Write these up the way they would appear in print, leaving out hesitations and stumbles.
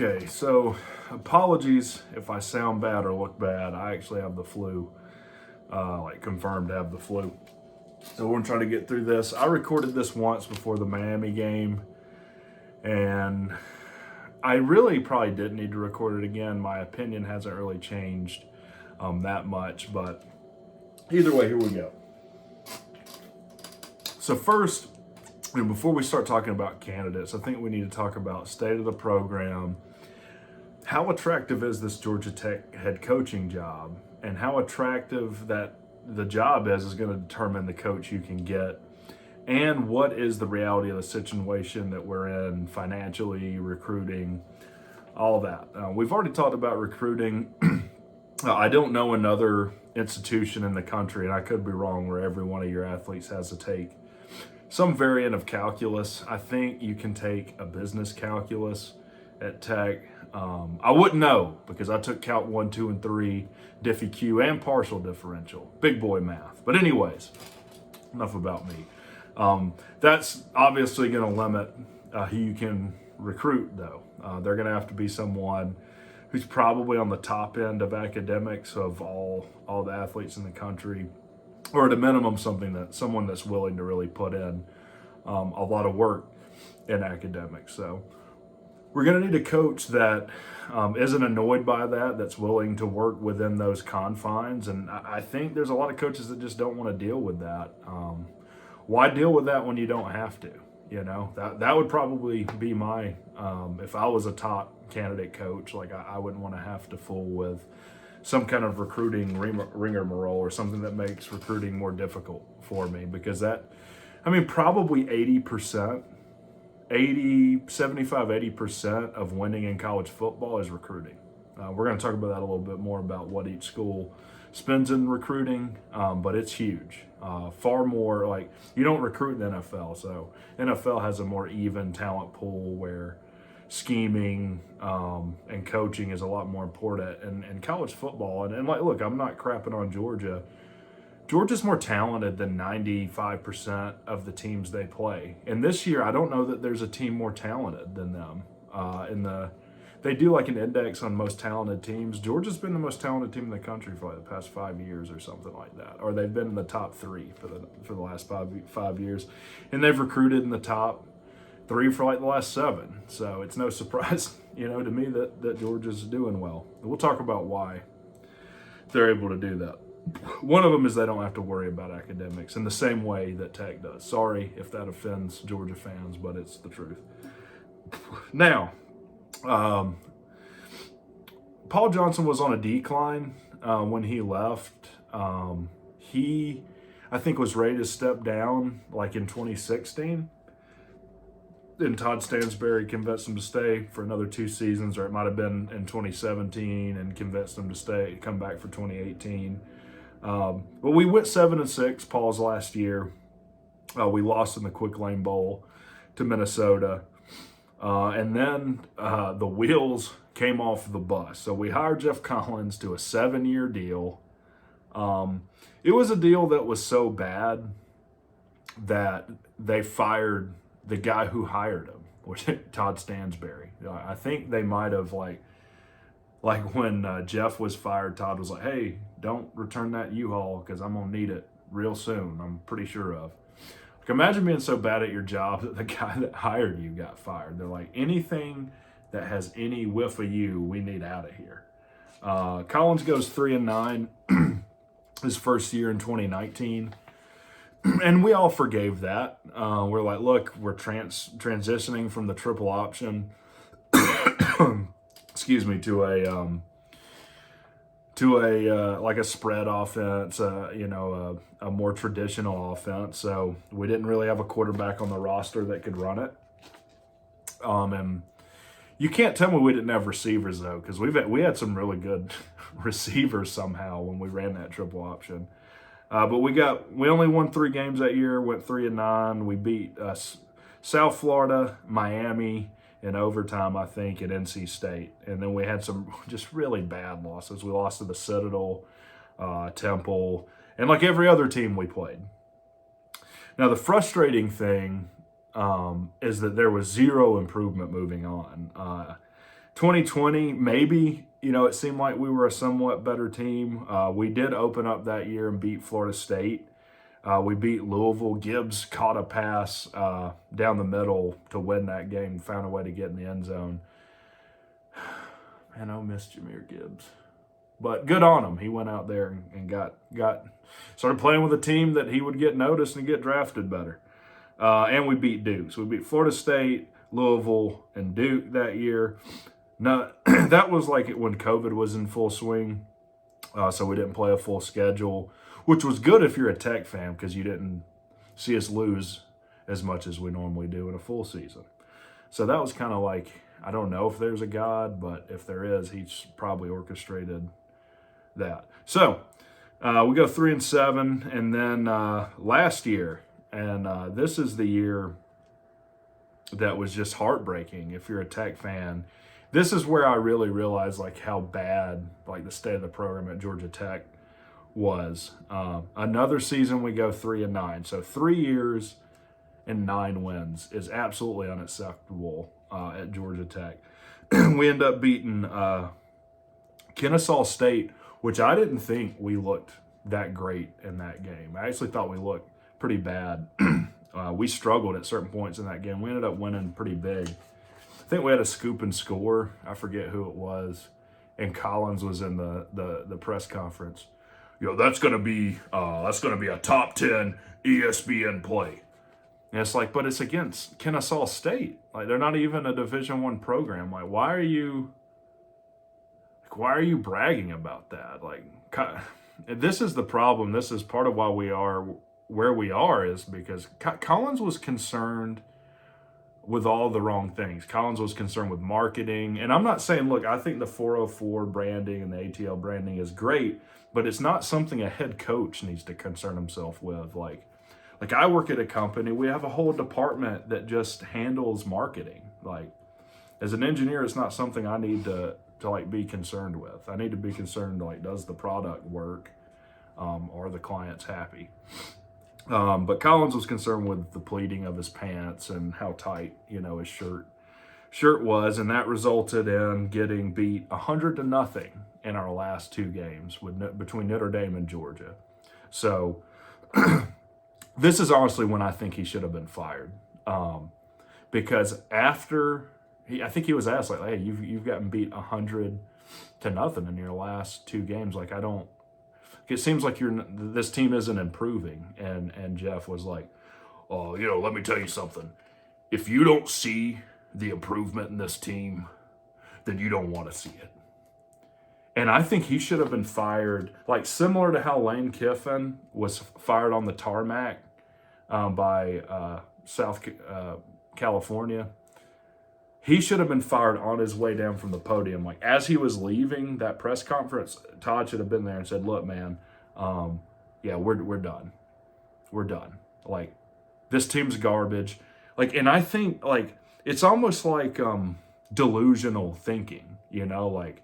Okay, so apologies if I sound bad or look bad. I actually have the flu, confirmed to have the flu. So we're gonna try to get through this. I recorded this once before the Miami game, and I really probably didn't need to record it again. My opinion hasn't really changed that much, but either way, here we go. So first, before we start talking about candidates, I think we need to talk about state of the program. How attractive is this Georgia Tech head coaching job? And how attractive that the job is going to determine the coach you can get. And what is the reality of the situation that we're in financially, recruiting, all that. We've already talked about recruiting. I don't know another institution in the country, and I could be wrong, where every one of your athletes has to take some variant of calculus. I think you can take a business calculus at Tech. I wouldn't know because I took Calc 1, 2, and 3, Diffie Q, and partial differential. Big boy math. But anyways, enough about me. That's obviously going to limit who you can recruit, though. They're going to have to be someone who's probably on the top end of academics of all the athletes in the country, or at a minimum, someone that's willing to really put in a lot of work in academics. So we're going to need a coach that isn't annoyed by that, that's willing to work within those confines. And I think there's a lot of coaches that just don't want to deal with that. Why deal with that when you don't have to? You know, that would probably be my, if I was a top candidate coach, like I wouldn't want to have to fool with some kind of recruiting rigmarole or something that makes recruiting more difficult for me, because probably 80%, 80% of winning in college football is recruiting. We're going to talk about that a little bit more, about what each school spends in recruiting, but it's huge. Far more, like, you don't recruit in the NFL, so NFL has a more even talent pool where scheming and coaching is a lot more important. And college football, and look, I'm not crapping on Georgia. Georgia's more talented than 95% of the teams they play. And this year, I don't know that there's a team more talented than them. They do like an index on most talented teams. Georgia's been the most talented team in the country for like the past 5 years or something like that. Or they've been in the top 3 for the last five years. And they've recruited in the top 3 for like the last 7. So it's no surprise, to me that Georgia's doing well. And we'll talk about why they're able to do that. One of them is they don't have to worry about academics in the same way that Tech does. Sorry if that offends Georgia fans, but it's the truth. Now, Paul Johnson was on a decline when he left. He, I think, was ready to step down like in 2016. And Todd Stansberry convinced him to stay for another 2 seasons, or it might have been in 2017, and convinced him to come back for 2018. But we went 7-6 Paul's last year. We lost in the Quick Lane Bowl to Minnesota. And then the wheels came off the bus. So we hired Jeff Collins to a 7-year deal. It was a deal that was so bad that they fired the guy who hired him, which Todd Stansberry. I think they might have like when Jeff was fired, Todd was like, "Hey, don't return that U-Haul because I'm gonna need it real soon." I'm pretty sure of. Like, imagine being so bad at your job that the guy that hired you got fired. They're like, anything that has any whiff of you, we need out of here. Collins goes 3-9 his first year in 2019. And we all forgave that. We're like, look, we're transitioning from the triple option, excuse me, to a spread offense, a more traditional offense. So we didn't really have a quarterback on the roster that could run it. And you can't tell me we didn't have receivers, though, because we had some really good receivers somehow when we ran that triple option. But we only won 3 games that year, went 3-9. We beat South Florida, Miami in overtime, I think, at NC State. And then we had some just really bad losses. We lost to the Citadel, Temple, and like every other team we played. Now, the frustrating thing is that there was zero improvement moving on. 2020, maybe, it seemed like we were a somewhat better team. We did open up that year and beat Florida State. We beat Louisville. Gibbs caught a pass down the middle to win that game, found a way to get in the end zone. Man, I miss Jahmyr Gibbs. But good on him. He went out there and got started playing with a team that he would get noticed and get drafted better. And we beat Duke. So we beat Florida State, Louisville, and Duke that year. Now, that was like when COVID was in full swing. So we didn't play a full schedule, which was good if you're a Tech fan because you didn't see us lose as much as we normally do in a full season. So that was kind of like, I don't know if there's a God, but if there is, he's probably orchestrated that. So we go 3-7, and then last year, and this is the year that was just heartbreaking if you're a Tech fan. This is where I really realized like how bad like the state of the program at Georgia Tech was. Another season we go 3-9, so 3 years and 9 wins is absolutely unacceptable at Georgia Tech. We end up beating Kennesaw State, which I didn't think we looked that great in that game. I actually thought we looked pretty bad. We struggled at certain points in that game. We ended up winning pretty big. I think we had a scoop and score. I forget who it was. And Collins was in the press conference. That's gonna be a top 10 ESPN play. And it's like, but it's against Kennesaw State. Like they're not even a Division I program. Like why are you bragging about that? Like this is the problem. This is part of why we are where we are is because Collins was concerned with all the wrong things. Collins was concerned with marketing. And I'm not saying, look, I think the 404 branding and the ATL branding is great, but it's not something a head coach needs to concern himself with. Like I work at a company, we have a whole department that just handles marketing. Like as an engineer, it's not something I need to like be concerned with. I need to be concerned like, does the product work? Are the clients happy? But Collins was concerned with the pleating of his pants and how tight, his shirt was, and that resulted in getting beat 100-0 in our last 2 games between Notre Dame and Georgia. So this is honestly when I think he should have been fired, because after I think he was asked like, "Hey, you've gotten beat 100-0 in your last 2 games. Like I don't." It seems like this team isn't improving. And Jeff was like, oh, let me tell you something. If you don't see the improvement in this team, then you don't want to see it. And I think he should have been fired, like similar to how Lane Kiffin was fired on the tarmac by South California. He should have been fired on his way down from the podium. Like as he was leaving that press conference, Todd should have been there and said, look, man, we're done. We're done. Like this team's garbage. Like, and I think like, it's almost like delusional thinking, like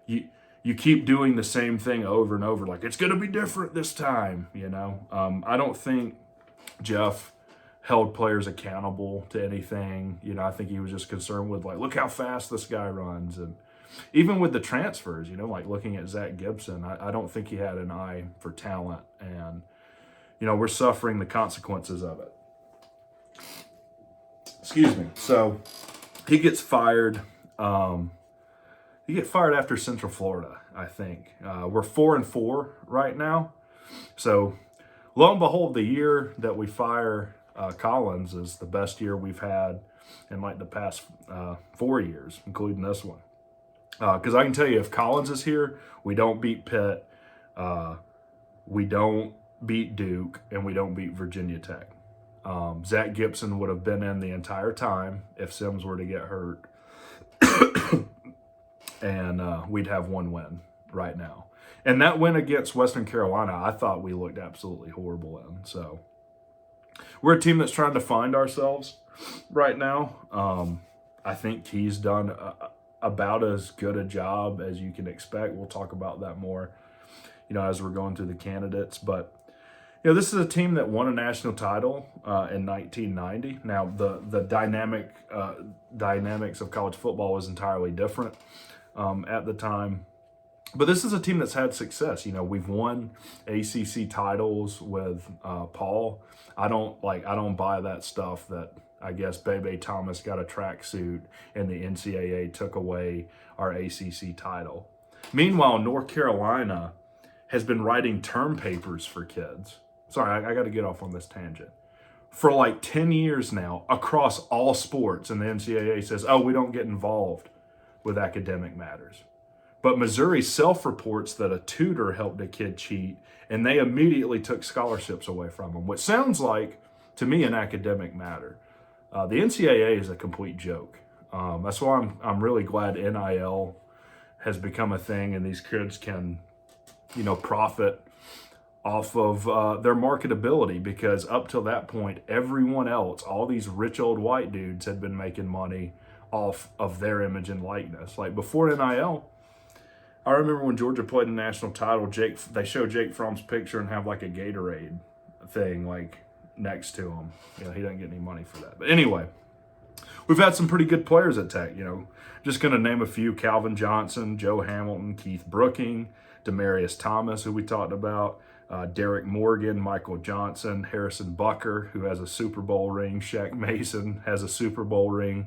you keep doing the same thing over and over. Like it's going to be different this time, I don't think Jeff held players accountable to anything. I think he was just concerned with like, look how fast this guy runs. And even with the transfers, like looking at Zach Gibson, I don't think he had an eye for talent. And, we're suffering the consequences of it. Excuse me. So he gets fired. He gets fired after Central Florida, I think. We're 4-4 right now. So lo and behold, the year that we fire Collins is the best year we've had in like the past 4 years, including this one. Because I can tell you, if Collins is here, we don't beat Pitt, we don't beat Duke, and we don't beat Virginia Tech. Zach Gibson would have been in the entire time if Sims were to get hurt, and we'd have 1 win right now. And that win against Western Carolina, I thought we looked absolutely horrible in. So we're a team that's trying to find ourselves right now. I think Key's done about as good a job as you can expect. We'll talk about that more, as we're going through the candidates. But, This is a team that won a national title in 1990. Now, the dynamics of college football was entirely different at the time. But this is a team that's had success. We've won ACC titles with Paul. I don't buy that stuff that I guess Bebe Thomas got a tracksuit and the NCAA took away our ACC title. Meanwhile, North Carolina has been writing term papers for kids. Sorry, I got to get off on this tangent. For like 10 years now, across all sports, and the NCAA says, oh, we don't get involved with academic matters. But Missouri self-reports that a tutor helped a kid cheat, and they immediately took scholarships away from him, which sounds like, to me, an academic matter. The NCAA is a complete joke. That's why I'm really glad NIL has become a thing, and these kids can, profit off of their marketability, because up till that point, everyone else, all these rich old white dudes, had been making money off of their image and likeness. Like before NIL, I remember when Georgia played a national title, they show Jake Fromm's picture and have like a Gatorade thing like next to him. He doesn't get any money for that. But anyway, we've had some pretty good players at Tech. Just going to name a few: Calvin Johnson, Joe Hamilton, Keith Brooking, Demarius Thomas, who we talked about, Derek Morgan, Michael Johnson, Harrison Bucker, who has a Super Bowl ring, Shaq Mason has a Super Bowl ring,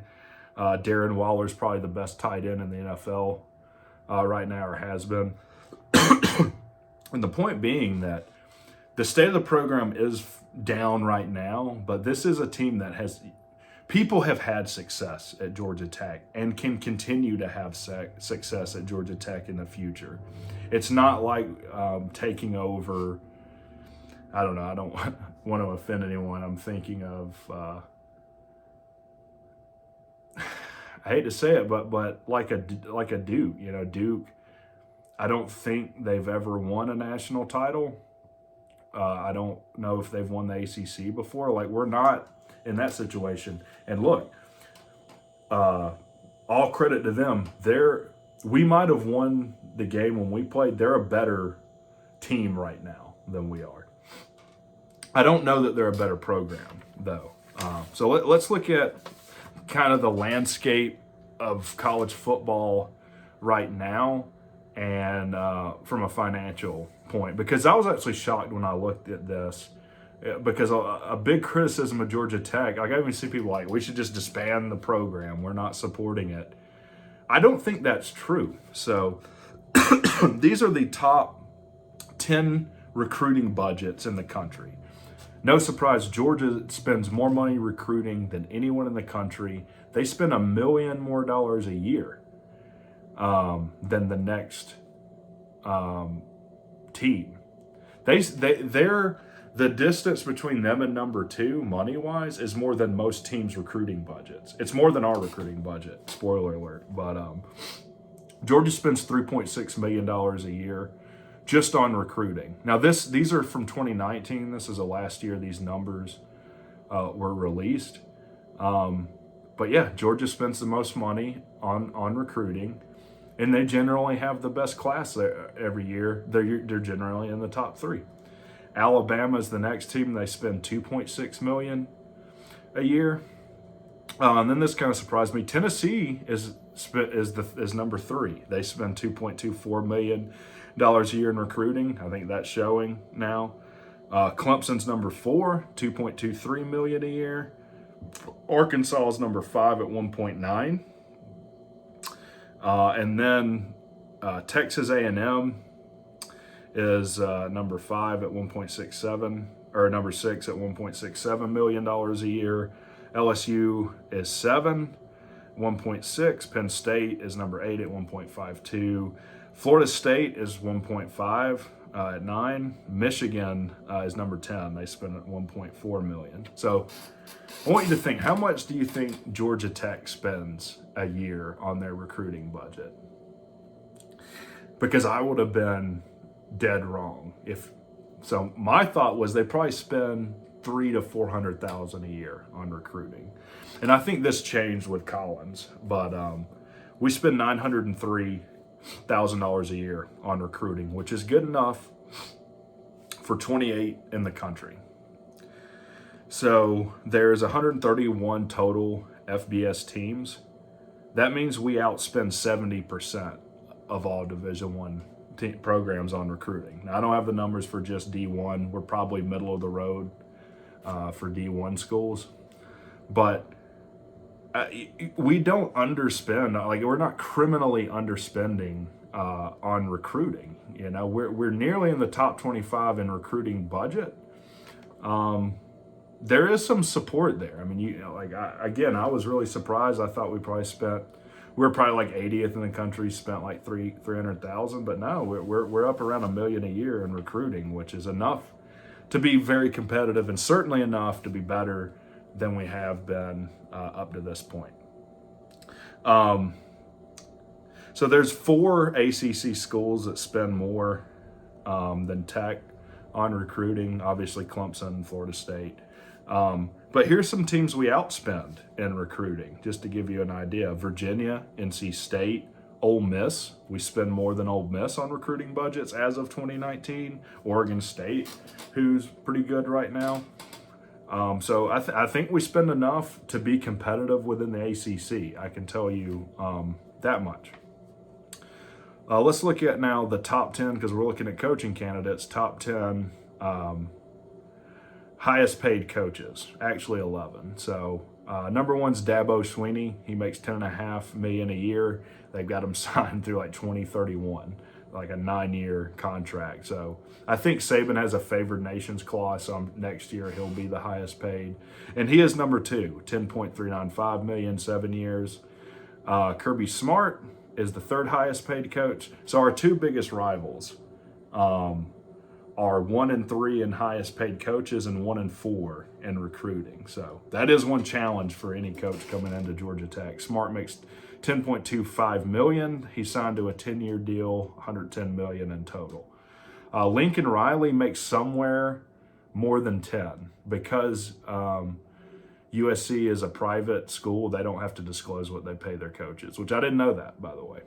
Darren Waller's probably the best tight end in the NFL right now, or has been. And the point being that the state of the program is down right now, but this is a team that people have had success at Georgia Tech and can continue to have success at Georgia Tech in the future. It's not like taking over, I don't know, I don't want to offend anyone. I'm thinking of, I hate to say it, but like a Duke, Duke, I don't think they've ever won a national title. I don't know if they've won the ACC before. Like, we're not in that situation. And look, all credit to them. We might have won the game when we played. They're a better team right now than we are. I don't know that they're a better program, though. So let's look at kind of the landscape of college football right now, and from a financial point, because I was actually shocked when I looked at this, because a big criticism of Georgia Tech, like I even see people like, we should just disband the program, we're not supporting it. I don't think that's true. So these are the top 10 recruiting budgets in the country. No surprise, Georgia spends more money recruiting than anyone in the country. They spend $1 million more a year than the next team. The distance between them and number two, money-wise, is more than most teams' recruiting budgets. It's more than our recruiting budget, spoiler alert. But Georgia spends $3.6 million a year just on recruiting. Now, these are from 2019. This is the last year these numbers were released. But yeah, Georgia spends the most money on recruiting, and they generally have the best class there every year. They're generally in the top 3. Alabama is the next team. They spend $2.6 million a year. And then this kind of surprised me. Tennessee is number 3. They spend $2.24 million a year in recruiting. I think that's showing now. Clemson's number 4, $2.23 million a year. Arkansas is number 5 at 1.9. And then Texas A&M is number 5 at 1.67, or number 6 at $1.67 million a year. LSU is 7, 1.6. Penn State is number 8 at 1.52. Florida State is 1.5 at 9. Michigan is number 10. They spend at $1.4 million. So I want you to think, how much do you think Georgia Tech spends a year on their recruiting budget? Because I would have been dead wrong. So my thought was they probably spend $300,000 to $400,000 a year on recruiting. And I think this changed with Collins, but we spend $903,000 a year on recruiting, which is good enough for 28 in the country. So there's 131 total FBS teams. That means we outspend 70% of all Division I programs on recruiting. Now, I don't have the numbers for just D1. We're probably middle of the road for D1 schools. But we don't underspend. Like, we're not criminally underspending on recruiting. You know, we're nearly in the top 25 in recruiting budget. There is some support there. I mean, I was really surprised. I thought we were probably like 80th in the country, spent like 300,000, but no, we're up around $1 million a year in recruiting, which is enough to be very competitive and certainly enough to be better than we have been up to this point. So there's 4 ACC schools that spend more than Tech on recruiting, obviously Clemson, Florida State. But here's some teams we outspend in recruiting, just to give you an idea. Virginia, NC State, Ole Miss. We spend more than Ole Miss on recruiting budgets as of 2019. Oregon State, who's pretty good right now. So I think we spend enough to be competitive within the ACC. I can tell you that much. Let's look at now the top 10, because we're looking at coaching candidates. Top 10 highest paid coaches, actually 11. So number one's Dabo Swinney. He makes $10.5 million a year. They've got him signed through like 2031, like a 9-year contract. So I think Saban has a favored nations clause, so next year he'll be the highest paid. And he is number 2, $10.395 million, 7 years. Kirby Smart is the 3rd highest paid coach. So our 2 biggest rivals are 1 and 3 in highest paid coaches and 1 and 4 in recruiting. So that is one challenge for any coach coming into Georgia Tech. Smart makes $10.25 million. He signed to a 10-year deal, $110 million in total. Lincoln Riley makes somewhere more than 10 because USC is a private school. They don't have to disclose what they pay their coaches, which I didn't know that, by the way.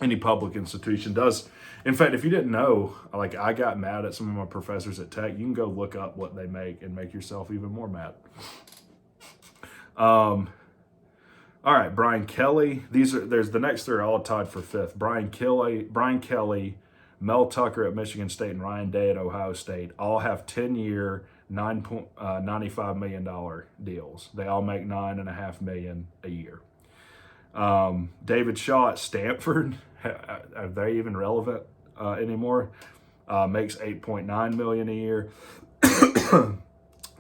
Any public institution does. In fact, if you didn't know, like, I got mad at some of my professors at Tech. You can go look up what they make and make yourself even more mad. All right, Brian Kelly. There's the next 3 are all tied for 5th. Brian Kelly, Mel Tucker at Michigan State, and Ryan Day at Ohio State all have 10-year, $95 million deals. They all make $9.5 million a year. David Shaw at Stanford, are they even relevant anymore? Makes $8.9 million a year.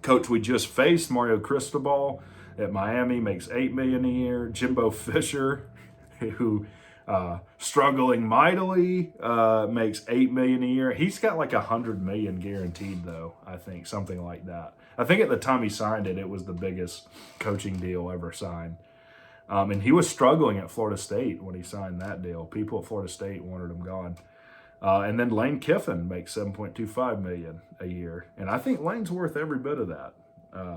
Coach we just faced, Mario Cristobal at Miami, makes $8 million a year. Jimbo Fisher, who struggling mightily, makes $8 million a year. He's got like $100 million guaranteed, though. I think something like that. I think at the time he signed it, it was the biggest coaching deal ever signed. And he was struggling at Florida State when he signed that deal. People at Florida State wanted him gone. And then Lane Kiffin makes $7.25 million a year. And I think Lane's worth every bit of that.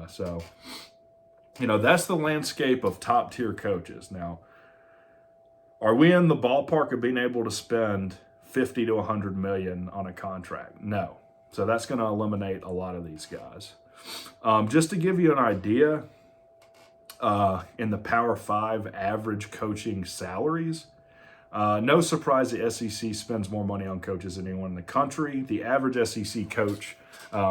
So, you know, that's the landscape of top tier coaches. Now, are we in the ballpark of being able to spend $50 to $100 million on a contract? No. So that's going to eliminate a lot of these guys. Just to give you an idea, in the Power 5 average coaching salaries, no surprise the SEC spends more money on coaches than anyone in the country. The average SEC coach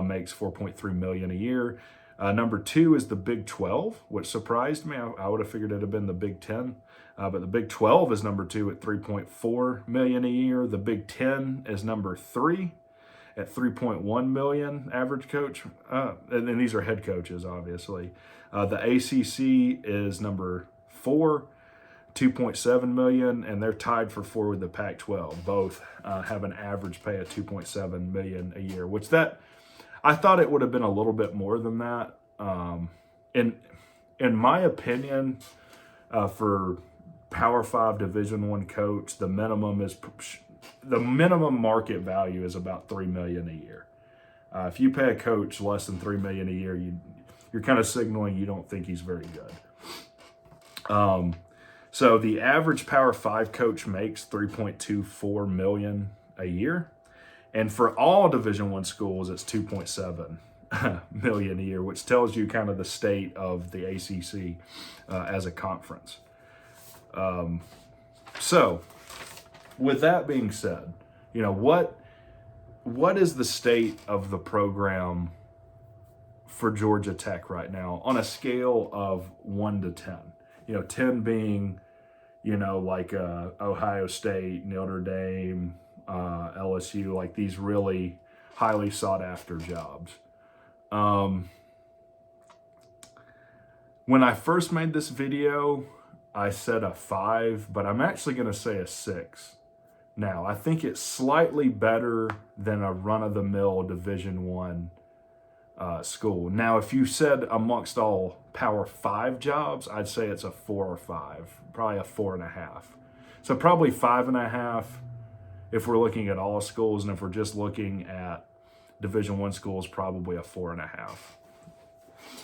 makes $4.3 million a year. Number 2 is the Big 12, which surprised me. I would have figured it'd have been the Big 10. But the Big 12 is number 2 at $3.4 million a year. The Big 10 is number 3 at $3.1 million average coach. And these are head coaches, obviously. The ACC is number 4, $2.7 million, and they're tied for 4 with the Pac-12. Both have an average pay of $2.7 million a year, which I thought it would have been a little bit more than that. In my opinion, for Power 5 Division I coach, the minimum market value is about $3 million a year. If you pay a coach less than $3 million a year, you're kind of signaling you don't think he's very good. So the average Power 5 coach makes $3.24 million a year. And for all Division I schools, it's 2.7 million a year, which tells you kind of the state of the ACC as a conference. So with that being said, you know, what is the state of the program for Georgia Tech right now on a scale of 1 to 10? You know, 10 being, you know, like Ohio State, Notre Dame, LSU, like these really highly sought after jobs. When I first made this video, I said a 5, but I'm actually going to say a 6. Now, I think it's slightly better than a run-of-the-mill Division I school. Now, if you said amongst all Power 5 jobs, I'd say it's a 4 or 5, probably a 4.5. So probably 5.5 if we're looking at all schools, and if we're just looking at Division I schools, probably a 4.5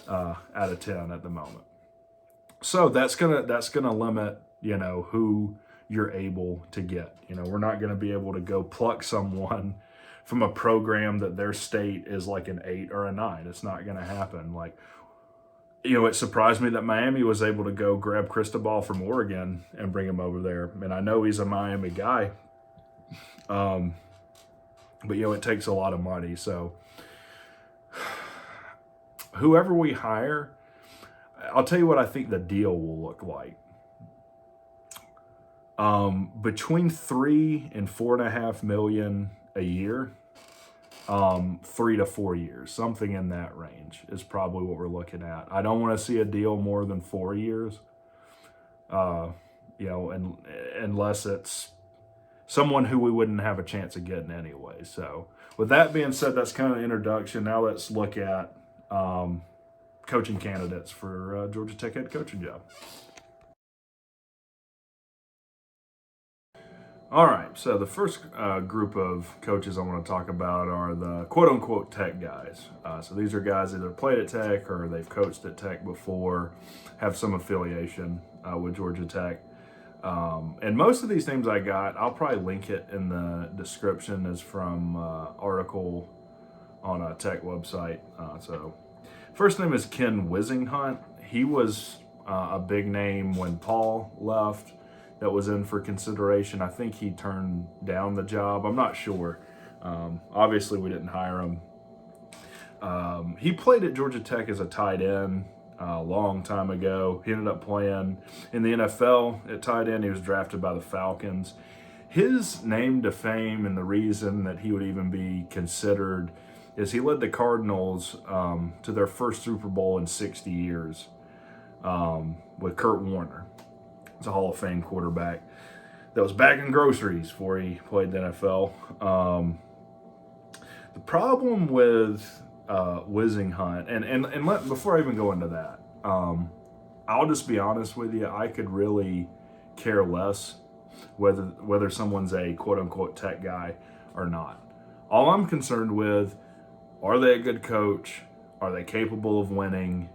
out of 10 at the moment. So that's gonna limit, you know, who you're able to get. You know, we're not gonna be able to go pluck someone from a program that their state is like an 8 or a 9. It's not gonna happen. Like, you know, it surprised me that Miami was able to go grab Cristobal from Oregon and bring him over there. And I know he's a Miami guy, but you know, it takes a lot of money. So whoever we hire, I'll tell you what I think the deal will look like. Between 3 and 4.5 million a year, 3 to 4 years, something in that range is probably what we're looking at. I don't want to see a deal more than 4 years, you know, unless it's someone who we wouldn't have a chance of getting anyway. So with that being said, that's kind of the introduction. Now let's look at coaching candidates for Georgia Tech head coaching job. All right, so the first group of coaches I want to talk about are the quote-unquote Tech guys. So these are guys that have played at Tech or they've coached at Tech before, have some affiliation with Georgia Tech. And most of these names I got, I'll probably link it in the description, is from article on a Tech website. So first name is Ken Whizzinghunt. He was a big name when Paul left that was in for consideration. I think he turned down the job. I'm not sure. Obviously, we didn't hire him. He played at Georgia Tech as a tight end a long time ago. He ended up playing in the NFL at tight end. He was drafted by the Falcons. His name to fame, and the reason that he would even be considered, is he led the Cardinals to their first Super Bowl in 60 years with Kurt Warner. He's a Hall of Fame quarterback that was bagging groceries before he played the NFL. The problem with Whizzinghunt, and before I even go into that, I'll just be honest with you, I could really care less whether someone's a quote-unquote Tech guy or not. All I'm concerned with, are they a good coach? Are they capable of winning?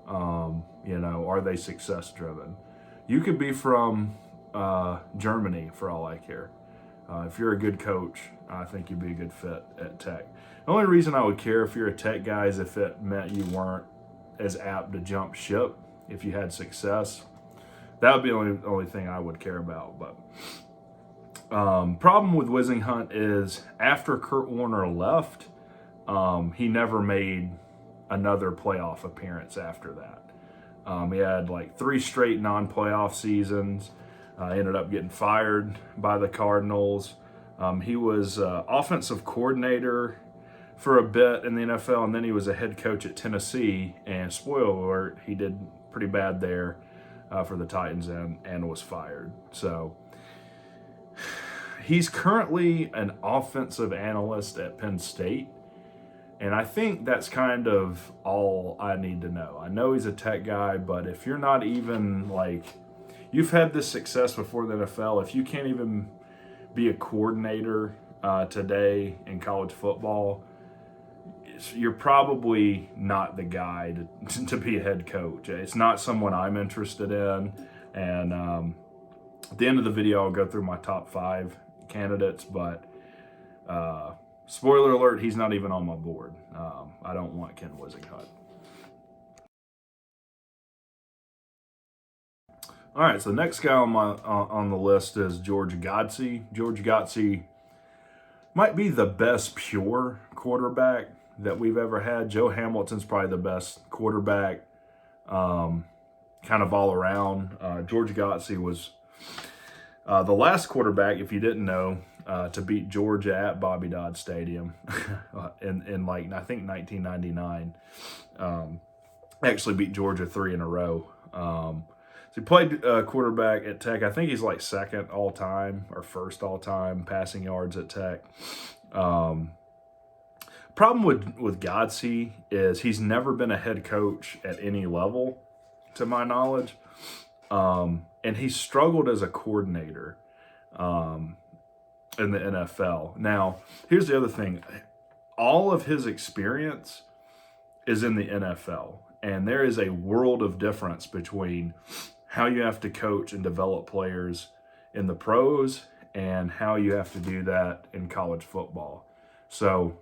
You know, are they success-driven? You could be from Germany for all I care. If you're a good coach, I think you'd be a good fit at Tech. The only reason I would care if you're a Tech guy is if it meant you weren't as apt to jump ship if you had success. That would be the only thing I would care about. But problem with Whizzinghunt is after Kurt Warner left, he never made another playoff appearance after that. He had like 3 straight non-playoff seasons. Ended up getting fired by the Cardinals. He was offensive coordinator for a bit in the NFL, and then he was a head coach at Tennessee. And spoiler alert, he did pretty bad there for the Titans and was fired. So he's currently an offensive analyst at Penn State. And I think that's kind of all I need to know. I know he's a Tech guy, but if you're not even like, you've had this success before the NFL, if you can't even be a coordinator today in college football, you're probably not the guy to be a head coach. It's not someone I'm interested in. And at the end of the video, I'll go through my top 5 candidates, but Spoiler alert, he's not even on my board. I don't want Ken Wisinghut. All right, so the next guy on the list is George Godsey. George Godsey might be the best pure quarterback that we've ever had. Joe Hamilton's probably the best quarterback, kind of all around. George Godsey was the last quarterback, if you didn't know, to beat Georgia at Bobby Dodd Stadium in like, I think 1999. Actually beat Georgia 3 in a row. So he played quarterback at Tech. I think he's like second all time or first all time passing yards at Tech. Problem with Godsey is he's never been a head coach at any level, to my knowledge. And he struggled as a coordinator in the NFL. Now, here's the other thing. All of his experience is in the NFL. And there is a world of difference between how you have to coach and develop players in the pros and how you have to do that in college football. So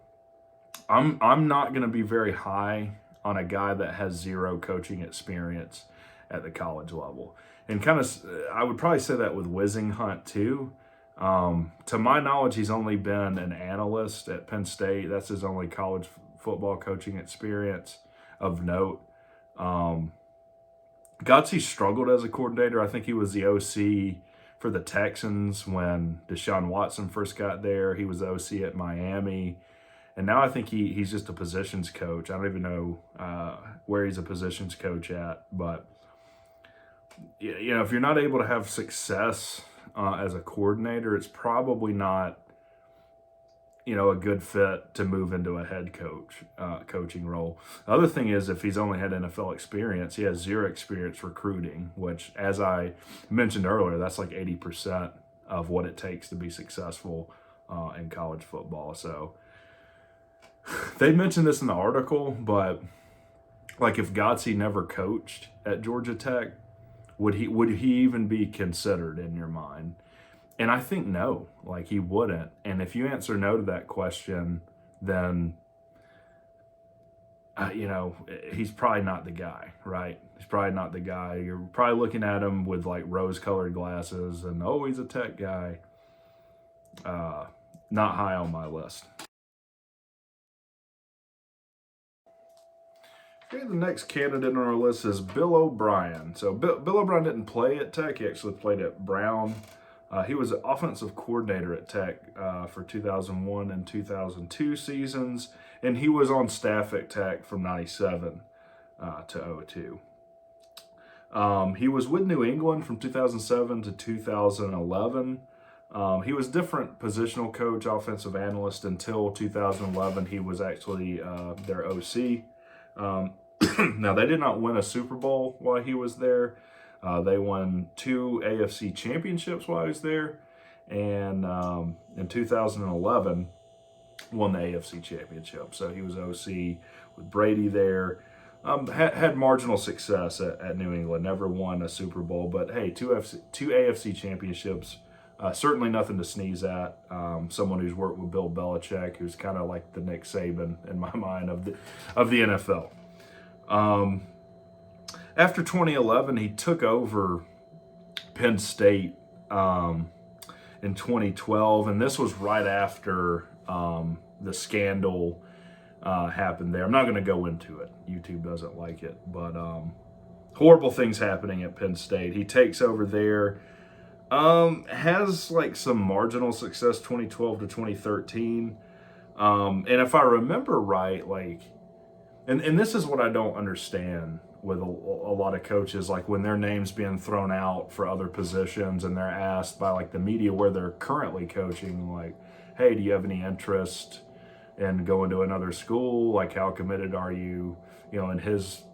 I'm not going to be very high on a guy that has zero coaching experience at the college level. And kind of, I would probably say that with Wisinghut too. To my knowledge, he's only been an analyst at Penn State. That's his only college football coaching experience of note. Godsey struggled as a coordinator. I think he was the OC for the Texans when Deshaun Watson first got there. He was the OC at Miami. And now I think he's just a positions coach. I don't even know where he's a positions coach at. But, you know, if you're not able to have success as a coordinator, it's probably not, you know, a good fit to move into a head coach coaching role. The other thing is, if he's only had NFL experience, he has zero experience recruiting, which, as I mentioned earlier, that's like 80% of what it takes to be successful in college football. So they mentioned this in the article, but like if Godsey never coached at Georgia Tech, would he even be considered in your mind? And I think no, like he wouldn't. And if you answer no to that question, then, you know, he's probably not the guy, right? He's probably not the guy. You're probably looking at him with like rose-colored glasses and, oh, he's a Tech guy. Not high on my list. Okay, the next candidate on our list is Bill O'Brien. So Bill O'Brien didn't play at Tech. He actually played at Brown. He was an offensive coordinator at Tech for 2001 and 2002 seasons, and he was on staff at Tech from 97 to 02. He was with New England from 2007 to 2011. He was different positional coach, offensive analyst until 2011. He was actually their OC. Now, they did not win a Super Bowl while he was there. They won 2 AFC championships while he was there, and in 2011 won the AFC championship. So he was OC with Brady there. Had marginal success at New England, never won a Super Bowl, but hey, two AFC championships, certainly nothing to sneeze at. Someone who's worked with Bill Belichick, who's kind of like the Nick Saban in my mind of the NFL. After 2011, he took over Penn State in 2012, and this was right after the scandal happened there. I'm not going to go into it. YouTube doesn't like it, but horrible things happening at Penn State. He takes over there, has like some marginal success 2012 to 2013. And if I remember right, like, and this is what I don't understand with a lot of coaches, like when their name's being thrown out for other positions and they're asked by like the media where they're currently coaching, like, hey, do you have any interest in going to another school? Like, how committed are you, you know, in his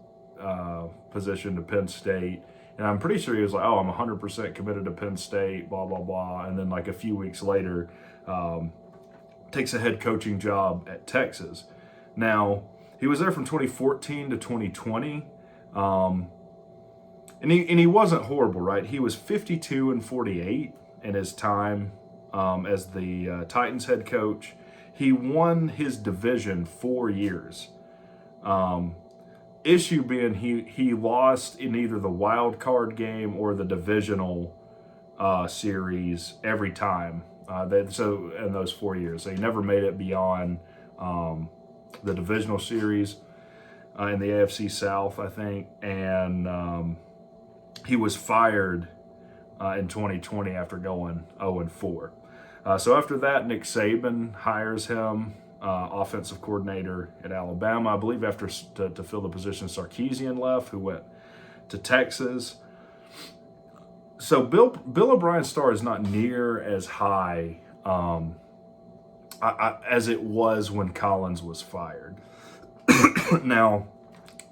position to Penn State? And I'm pretty sure he was like, oh, I'm 100% committed to Penn State, blah, blah, blah. And then like a few weeks later, takes a head coaching job at Texas. Now, he was there from 2014 to 2020. And he wasn't horrible, right? He was 52 and 48 in his time as the Titans head coach. He won his division 4 years. Issue being he lost in either the wild card game or the divisional series every time. So in those 4 years, so he never made it beyond the divisional series in the AFC South, I think, and he was fired in 2020 after going 0-4. So after that, Nick Saban hires him, offensive coordinator at Alabama. I believe after to fill the position, Sarkisian left, who went to Texas. So Bill O'Brien's star is not near as high as it was when Collins was fired. Now,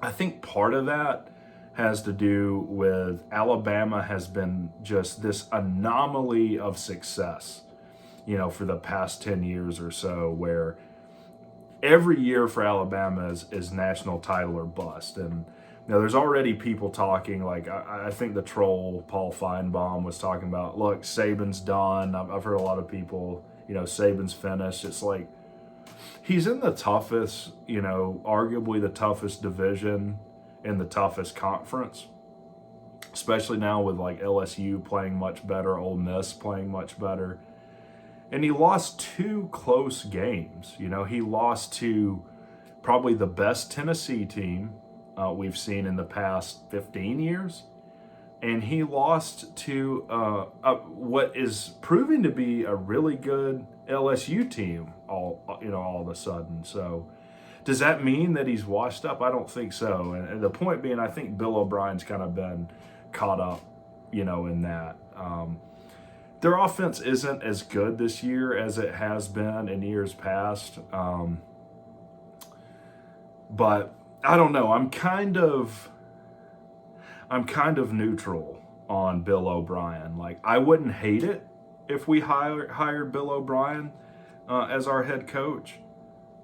I think part of that has to do with Alabama has been just this anomaly of success, for the past 10 years or so, where every year for Alabama is national title or bust. And there's already people talking, like I think the troll Paul Feinbaum was talking about, look, Saban's done. I've heard a lot of people, Saban's finished. It's like he's in the toughest, arguably the toughest division in the toughest conference, especially now with like LSU playing much better, Ole Miss playing much better. And he lost 2 close games. He lost to probably the best Tennessee team we've seen in the past 15 years. And he lost to what is proving to be a really good LSU team all of a sudden. So does that mean that he's washed up? I don't think so. And the point being, I think Bill O'Brien's kind of been caught up, in that. Their offense isn't as good this year as it has been in years past. But I don't know. I'm kind of neutral on Bill O'Brien. Like, I wouldn't hate it if we hired Bill O'Brien as our head coach.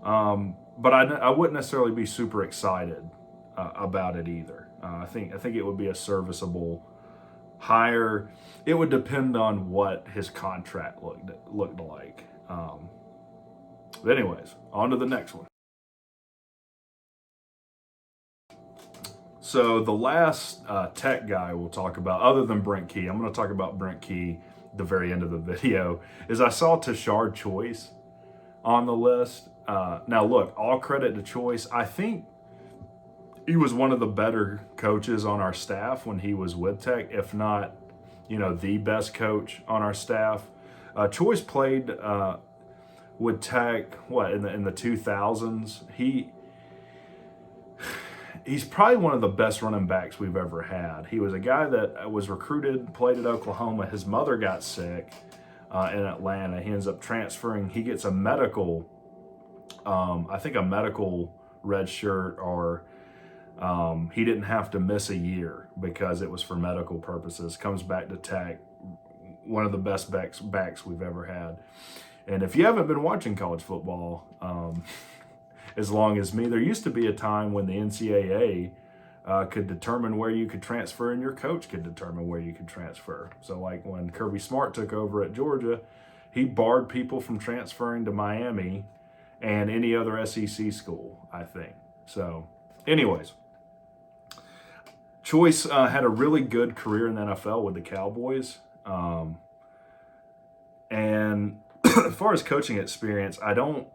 But I wouldn't necessarily be super excited about it either. I think it would be a serviceable hire. It would depend on what his contract looked like. But anyways, on to the next one. So the last tech guy we'll talk about, other than Brent Key, I'm going to talk about Brent Key at the very end of the video, is I saw Tushard Choice on the list. Now look, all credit to Choice. I think he was one of the better coaches on our staff when he was with Tech, if not, the best coach on our staff. Choice played with Tech, in the 2000s. He's probably one of the best running backs we've ever had. He was a guy that was recruited, played at Oklahoma. His mother got sick in Atlanta. He ends up transferring. He gets a medical, I think a medical red shirt, or he didn't have to miss a year because it was for medical purposes. Comes back to Tech, one of the best backs we've ever had. And if you haven't been watching college football as long as me, there used to be a time when the NCAA could determine where you could transfer, and your coach could determine where you could transfer. So like when Kirby Smart took over at Georgia, he barred people from transferring to Miami and any other SEC school, I think. So anyways, Choice had a really good career in the NFL with the Cowboys. And as far as coaching experience, I don't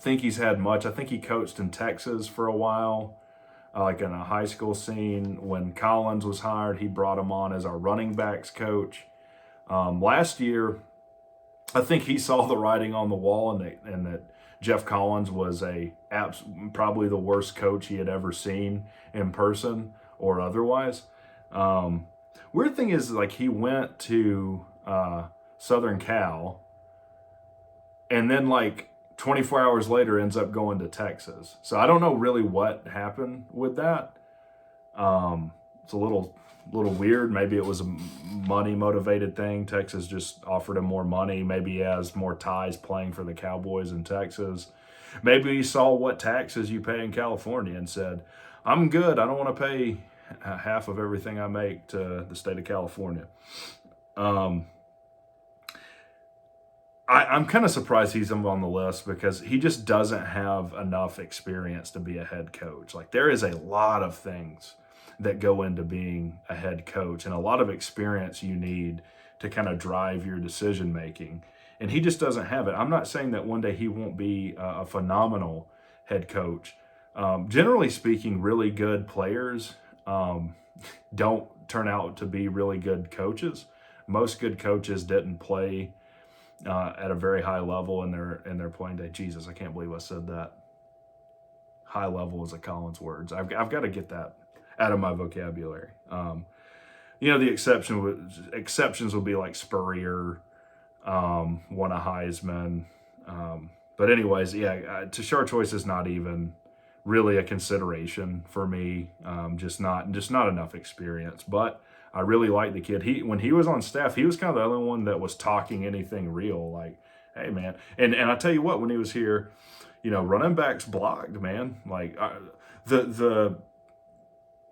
think he's had much. I think he coached in Texas for a while, like in a high school scene. When Collins was hired, he brought him on as our running backs coach. Last year, I think he saw the writing on the wall, and that Jeff Collins was probably the worst coach he had ever seen in person or otherwise. Weird thing is, like, he went to Southern Cal, and then like 24 hours later ends up going to Texas. So I don't know really what happened with that. It's a little weird. Maybe it was a money motivated thing. Texas just offered him more money. Maybe he has more ties playing for the Cowboys in Texas. Maybe he saw what taxes you pay in California and said, I'm good. I don't want to pay half of everything I make to the state of California. I'm kind of surprised he's on the list because he just doesn't have enough experience to be a head coach. Like, there is a lot of things that go into being a head coach and a lot of experience you need to kind of drive your decision making. And he just doesn't have it. I'm not saying that one day he won't be a phenomenal head coach. Generally speaking, really good players don't turn out to be really good coaches. Most good coaches didn't play at a very high level in their playing day. Jesus, I can't believe I said that. High level is a Collins words. I've got to get that out of my vocabulary. The exceptions would be like Spurrier, won a Heisman. But anyways, Tushard Choice is not even really a consideration for me. Just not enough experience. But I really like the kid. When he was on staff, he was kind of the only one that was talking anything real. Like, hey man, and I tell you what, when he was here, running backs blocked, man. Like the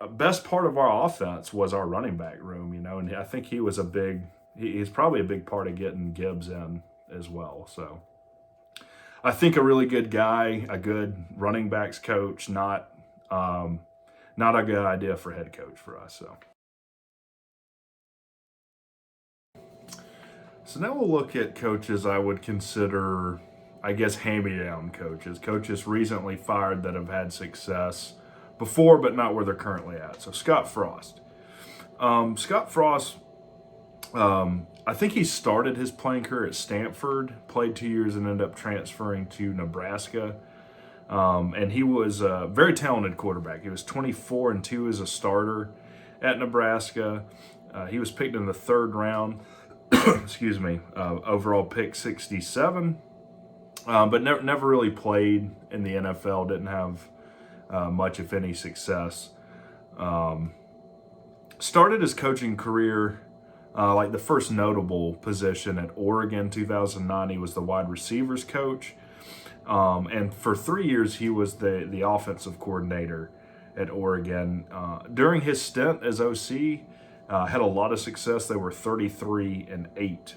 best part of our offense was our running back room, and I think he was he's probably a big part of getting Gibbs in as well. So I think a really good guy, a good running backs coach, not a good idea for head coach for us. So now we'll look at coaches I would consider, I guess, hand-me-down coaches recently fired that have had success before, but not where they're currently at. So Scott Frost. Scott Frost, I think he started his playing career at Stanford, played 2 years and ended up transferring to Nebraska. And he was a very talented quarterback. He was 24-2 as a starter at Nebraska. He was picked in the third round. Excuse me, overall pick 67, but never really played in the NFL, didn't have much, if any, success. Started his coaching career, like the first notable position at Oregon, 2009, he was the wide receivers coach. And for 3 years, he was the offensive coordinator at Oregon. During his stint as OC, had a lot of success. They were 33-8.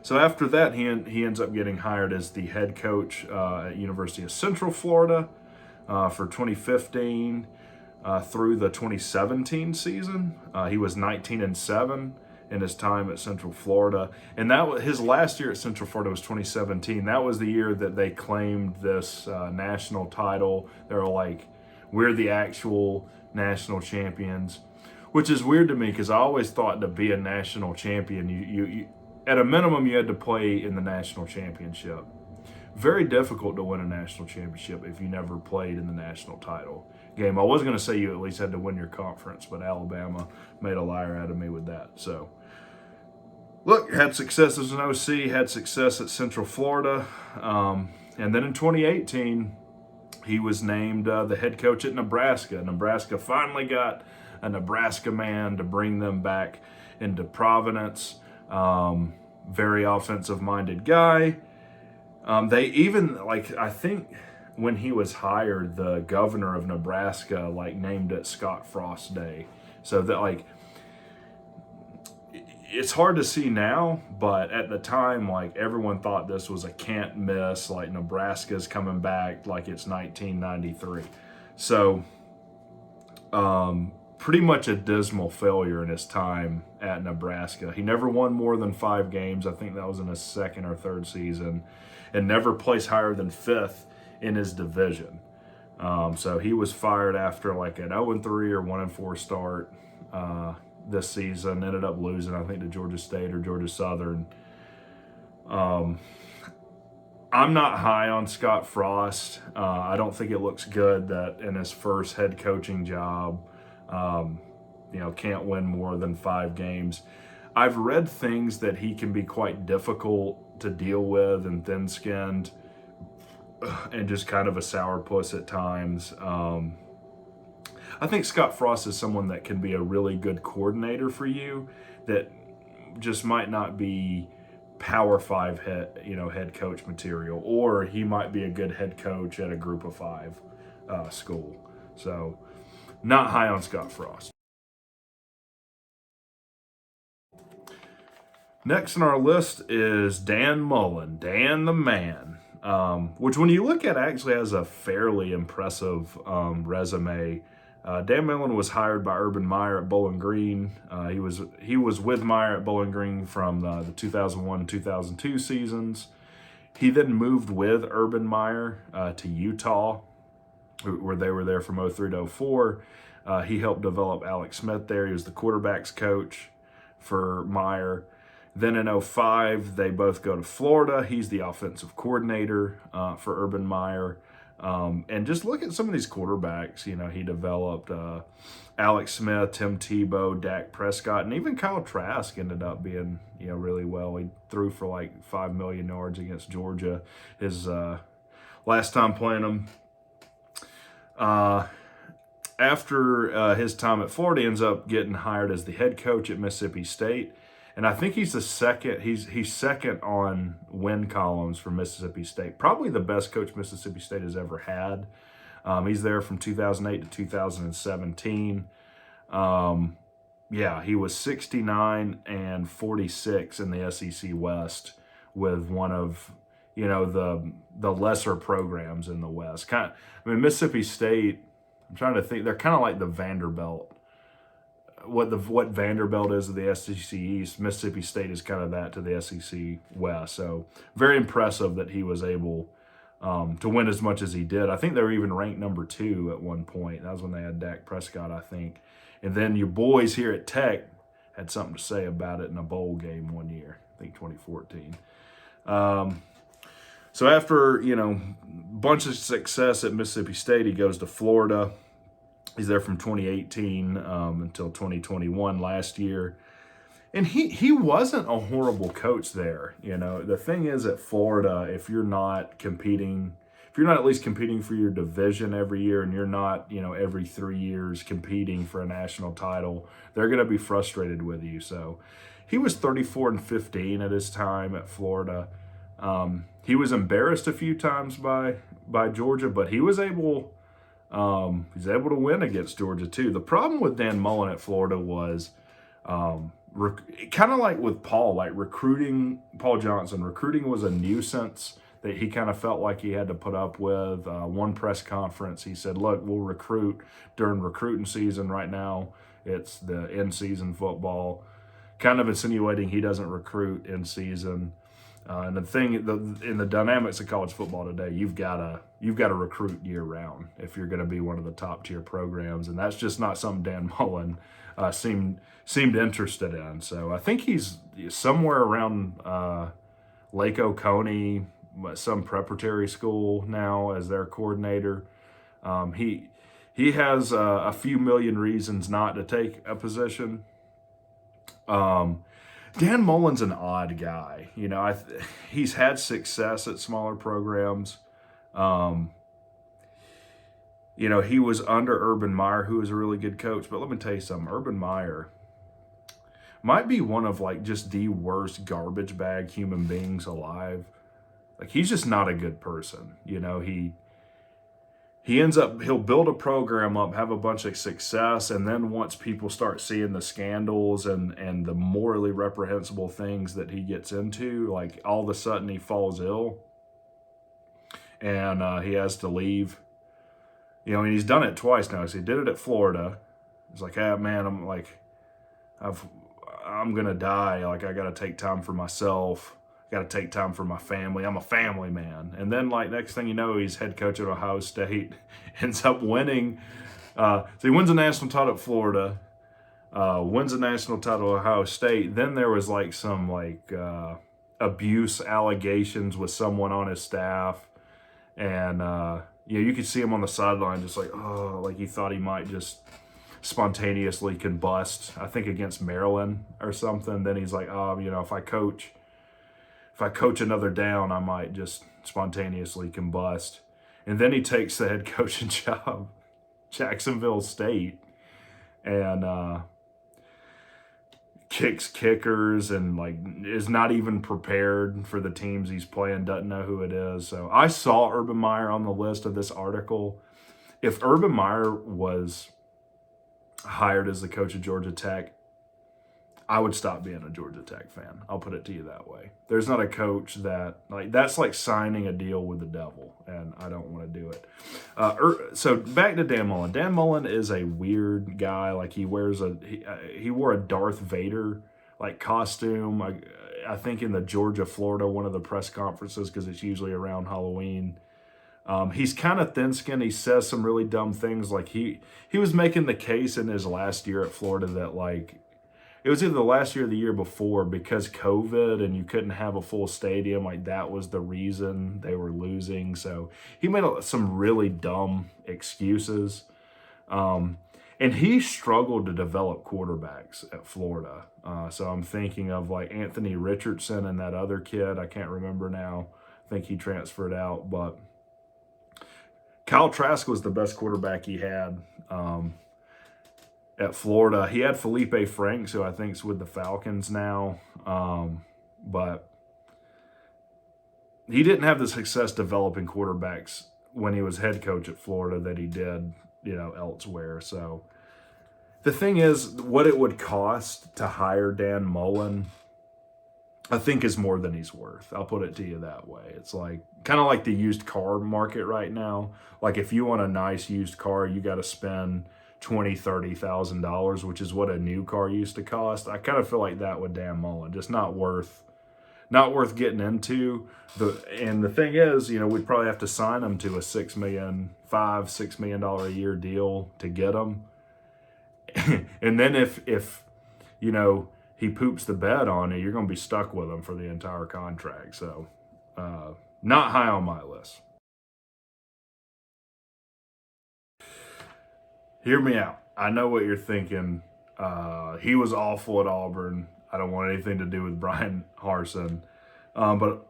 So after that, he ends up getting hired as the head coach at University of Central Florida for 2015 through the 2017 season. He was 19-7 in his time at Central Florida, and his last year at Central Florida was 2017. That was the year that they claimed this national title. They were like, "We're the actual national champions." Which is weird to me because I always thought to be a national champion, you at a minimum you had to play in the national championship. Very difficult to win a national championship if you never played in the national title game. I was going to say you at least had to win your conference, but Alabama made a liar out of me with that. So, look, had success as an OC, had success at Central Florida, and then in 2018 he was named the head coach at Nebraska. Nebraska finally got a Nebraska man to bring them back into Providence. Very offensive-minded guy. They even, I think when he was hired, the governor of Nebraska, named it Scott Frost Day. So that, it's hard to see now, but at the time, everyone thought this was a can't miss, Nebraska's coming back like it's 1993. So, pretty much a dismal failure in his time at Nebraska. He never won more than 5 games. I think that was in his second or third season, and never placed higher than 5th in his division. So he was fired after an 0-3 or 1-4 start this season. Ended up losing, I think, to Georgia State or Georgia Southern. I'm not high on Scott Frost. I don't think it looks good that in his first head coaching job, can't win more than 5 games. I've read things that he can be quite difficult to deal with and thin-skinned and just kind of a sourpuss at times. I think Scott Frost is someone that can be a really good coordinator for you that just might not be Power 5 head coach material, or he might be a good head coach at a Group of 5 school. So, not high on Scott Frost. Next on our list is Dan Mullen, Dan the man, which when you look at actually has a fairly impressive resume. Dan Mullen was hired by Urban Meyer at Bowling Green. He was with Meyer at Bowling Green from the 2001-2002 seasons. He then moved with Urban Meyer to Utah, where they were there from 03 to 04. He helped develop Alex Smith there. He was the quarterbacks coach for Meyer. Then in 05, they both go to Florida. He's the offensive coordinator for Urban Meyer. And just look at some of these quarterbacks. You know, he developed Alex Smith, Tim Tebow, Dak Prescott, and even Kyle Trask ended up being, you know, really well. He threw for like 5 million yards against Georgia his last time playing them. After his time at Florida, he ends up getting hired as the head coach at Mississippi State. And I think he's the second. He's second on win columns for Mississippi State. Probably the best coach Mississippi State has ever had. He's there from 2008 to 2017. Yeah, he was 69 and 46 in the SEC West with one of, you know, the lesser programs in the West. Mississippi State. I'm trying to think. They're kind of like the Vanderbilt. What Vanderbilt is of the SEC East, Mississippi State is kind of that to the SEC West. So very impressive that he was able to win as much as he did. I think they were even ranked number 2 at one point. That was when they had Dak Prescott, I think. And then your boys here at Tech had something to say about it in a bowl game one year, I think 2014. So after, you know, bunch of success at Mississippi State, he goes to Florida. He's there from 2018 until 2021 last year. And he wasn't a horrible coach there. You know, the thing is at Florida, if you're not at least competing for your division every year, and you're not, you know, every 3 years competing for a national title, they're going to be frustrated with you. So he was 34-15 at his time at Florida. He was embarrassed a few times by Georgia, but he was able to win against Georgia too. The problem with Dan Mullen at Florida was kind of like with Paul Johnson. Recruiting was a nuisance that he kind of felt like he had to put up with. One press conference, he said, look, we'll recruit during recruiting season. Right now, it's the in-season football. Kind of insinuating he doesn't recruit in season. And the thing, in the dynamics of college football today, you've got to recruit year round if you're going to be one of the top tier programs, and that's just not something Dan Mullen seemed interested in. So I think he's somewhere around Lake Oconee, some preparatory school now as their coordinator. He has a few million reasons not to take a position. Dan Mullen's an odd guy. You know, he's had success at smaller programs. You know, he was under Urban Meyer, who was a really good coach. But let me tell you something. Urban Meyer might be one of, like, just the worst garbage bag human beings alive. Like, he's just not a good person. You know, he'll build a program up, have a bunch of success, and then once people start seeing the scandals and the morally reprehensible things that he gets into, like, all of a sudden he falls ill and he has to leave. You know, and he's done it twice now. So he did it at Florida. He's like, man, I'm gonna die. Like, I gotta take time for myself. Got to take time for my family. I'm a family man. And then, like, next thing you know, he's head coach at Ohio State, ends up winning. So he wins a national title at Florida, wins a national title at Ohio State. Then there was, like, some, like, abuse allegations with someone on his staff. And, you know, you could see him on the sideline just like, oh, like he thought he might just spontaneously combust, I think against Maryland or something. Then he's like, oh, you know, if I coach another down, I might just spontaneously combust. And then he takes the head coaching job, Jacksonville State, and kicks kickers and, like, is not even prepared for the teams he's playing, doesn't know who it is. So I saw Urban Meyer on the list of this article. If Urban Meyer was hired as the coach of Georgia Tech, I would stop being a Georgia Tech fan. I'll put it to you that way. There's not a coach that's like signing a deal with the devil, and I don't want to do it. So back to Dan Mullen. Dan Mullen is a weird guy. Like he wore a Darth Vader like costume. I think in the Georgia, Florida, one of the press conferences, because it's usually around Halloween. He's kind of thin-skinned. He says some really dumb things. Like he was making the case in his last year at Florida that like it was either the last year or the year before, because COVID and you couldn't have a full stadium, like that was the reason they were losing. So he made some really dumb excuses. And he struggled to develop quarterbacks at Florida. So I'm thinking of like Anthony Richardson and that other kid. I can't remember now. I think he transferred out. But Kyle Trask was the best quarterback he had at Florida. He had Felipe Franks, who I think is with the Falcons now. But he didn't have the success developing quarterbacks when he was head coach at Florida that he did, elsewhere. So the thing is, what it would cost to hire Dan Mullen, I think, is more than he's worth. I'll put it to you that way. It's like kind of like the used car market right now. Like if you want a nice used car, you got to spend $20,000-$30,000, which is what a new car used to cost. I kind of feel like that with Dan Mullen, just not worth getting into. And the thing is, we'd probably have to sign him to a $6 million a year deal to get him. And then if he poops the bed on you, you're going to be stuck with him for the entire contract. So not high on my list. Hear me out. I know what you're thinking. He was awful at Auburn. I don't want anything to do with Brian Harson. But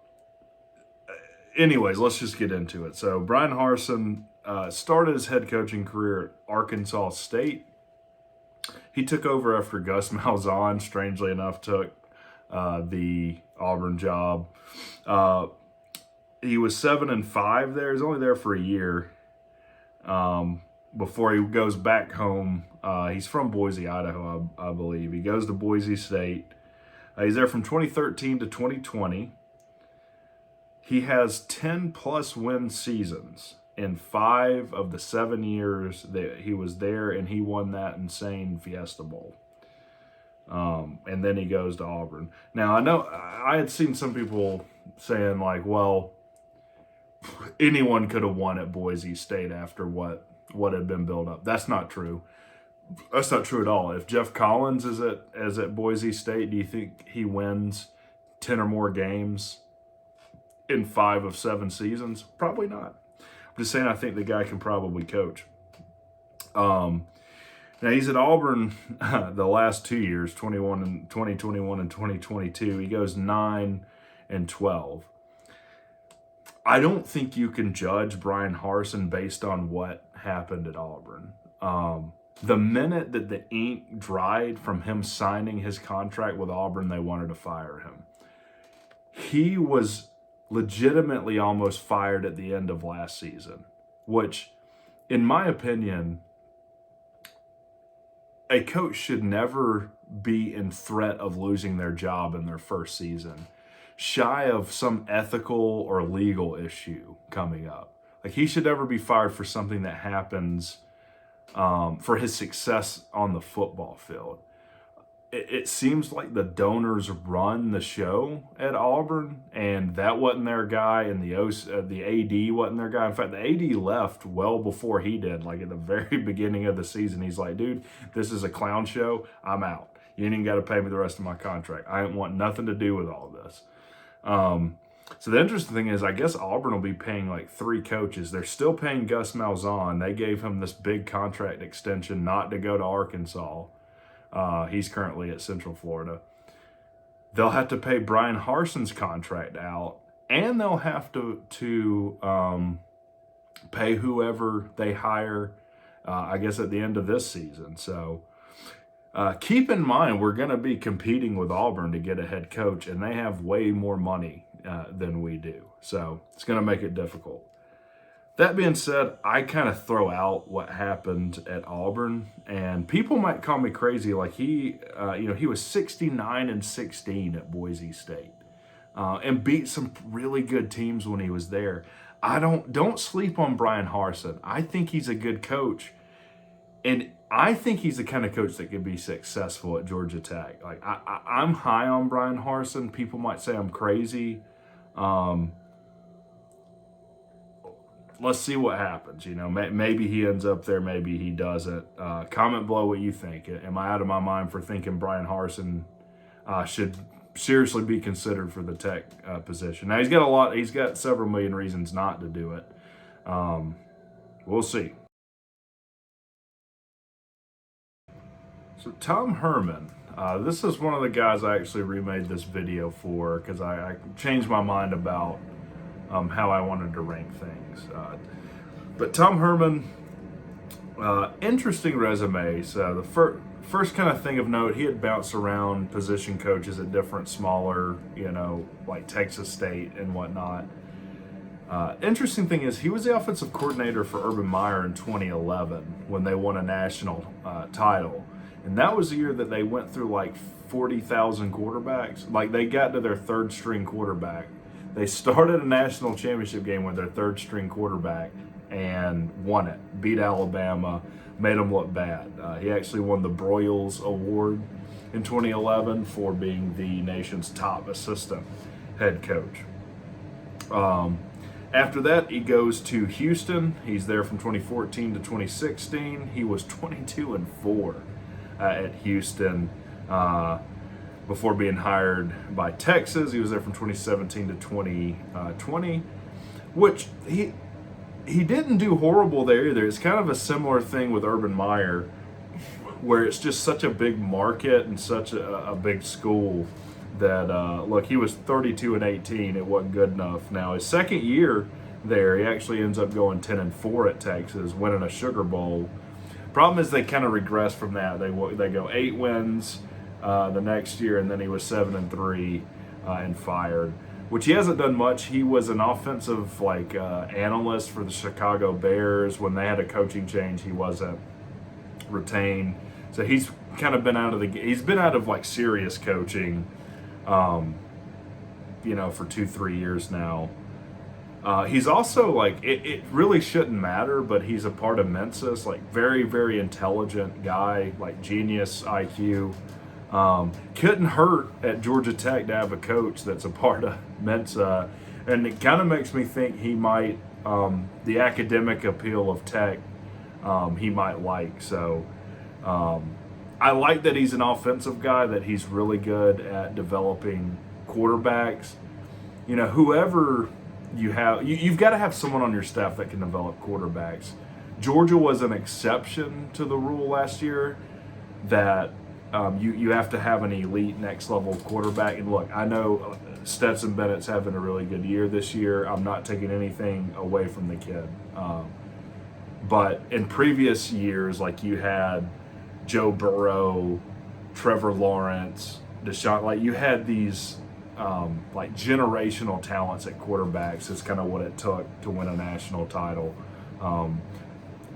anyways, let's just get into it. So Brian Harson started his head coaching career at Arkansas State. He took over after Gus Malzahn, strangely enough, took the Auburn job. He was 7-5 there. He was only there for a year before he goes back home. He's from Boise, Idaho, I believe. He goes to Boise State. He's there from 2013 to 2020. He has 10-plus win seasons in 5 of the 7 years that he was there, and he won that insane Fiesta Bowl. And then he goes to Auburn. Now, I know I had seen some people saying, like, well, anyone could have won at Boise State after what had been built up. That's not true. That's not true at all. If Jeff Collins is at Boise State, do you think he wins 10 or more games in 5 of 7 seasons? Probably not. I'm just saying I think the guy can probably coach. Now he's at Auburn the last 2 years, 2021 and 2022. He goes 9-12. I don't think you can judge Brian Harson based on what happened at Auburn. The minute that the ink dried from him signing his contract with Auburn, they wanted to fire him. He was legitimately almost fired at the end of last season, which, in my opinion, a coach should never be in threat of losing their job in their first season, shy of some ethical or legal issue coming up. Like, he should never be fired for something that happens for his success on the football field. It seems like the donors run the show at Auburn, and that wasn't their guy, and the AD wasn't their guy. In fact, the AD left well before he did. Like at the very beginning of the season, he's like, dude, this is a clown show. I'm out. You ain't even got to pay me the rest of my contract. I ain't want nothing to do with all this. So the interesting thing is, I guess Auburn will be paying like 3 coaches. They're still paying Gus Malzahn. They gave him this big contract extension not to go to Arkansas. He's currently at Central Florida. They'll have to pay Brian Harson's contract out, and they'll have to pay whoever they hire, I guess, at the end of this season. So keep in mind, we're going to be competing with Auburn to get a head coach, and they have way more money than we do. So it's going to make it difficult. That being said, I kind of throw out what happened at Auburn, and people might call me crazy. Like he was 69-16 at Boise State, and beat some really good teams when he was there. I don't sleep on Brian Harson. I think he's a good coach, and I think he's the kind of coach that could be successful at Georgia Tech. Like I'm high on Brian Harson. People might say I'm crazy. Um, let's see what happens. Maybe he ends up there, maybe he doesn't. Comment below what you think. Am I out of my mind for thinking Brian Harson should seriously be considered for the Tech position? Now he's got several million reasons not to do it. We'll see. So Tom Herman, this is one of the guys I actually remade this video for because I changed my mind about how I wanted to rank things. But Tom Herman, interesting resume. So the first kind of thing of note, he had bounced around position coaches at different smaller, like Texas State and whatnot. Interesting thing is he was the offensive coordinator for Urban Meyer in 2011 when they won a national title. And that was the year that they went through like 40,000 quarterbacks. Like they got to their third string quarterback. They started a national championship game with their third string quarterback and won it. Beat Alabama, made them look bad. He actually won the Broyles Award in 2011 for being the nation's top assistant head coach. After that, he goes to Houston. He's there from 2014 to 2016. He was 22-4 at Houston. Before being hired by Texas. He was there from 2017 to 2020, which he didn't do horrible there either. It's kind of a similar thing with Urban Meyer, where it's just such a big market and such a big school that, look, he was 32-18. It wasn't good enough. Now, his second year there, he actually ends up going 10-4 at Texas, winning a Sugar Bowl. Problem is they kind of regress from that. They go 8 wins the next year, and then he was 7-3 and fired, which he hasn't done much. He was an offensive analyst for the Chicago Bears. When they had a coaching change, he wasn't retained, so he's kind of been out of he's been out of like serious coaching, for 2-3 years now. He's also it really shouldn't matter, but he's a part of Mensa's, very, very intelligent guy, genius IQ. Couldn't hurt at Georgia Tech to have a coach that's a part of Mensa, and it kind of makes me think he might, the academic appeal of Tech, he might like. So I like that he's an offensive guy, that he's really good at developing quarterbacks. Whoever you have, you've got to have someone on your staff that can develop quarterbacks. Georgia was an exception to the rule last year that you have to have an elite next level quarterback. And look, I know Stetson Bennett's having a really good year this year. I'm not taking anything away from the kid. But in previous years, you had Joe Burrow, Trevor Lawrence, Deshaun, you had these generational talents at quarterbacks. Is kind of what it took to win a national title.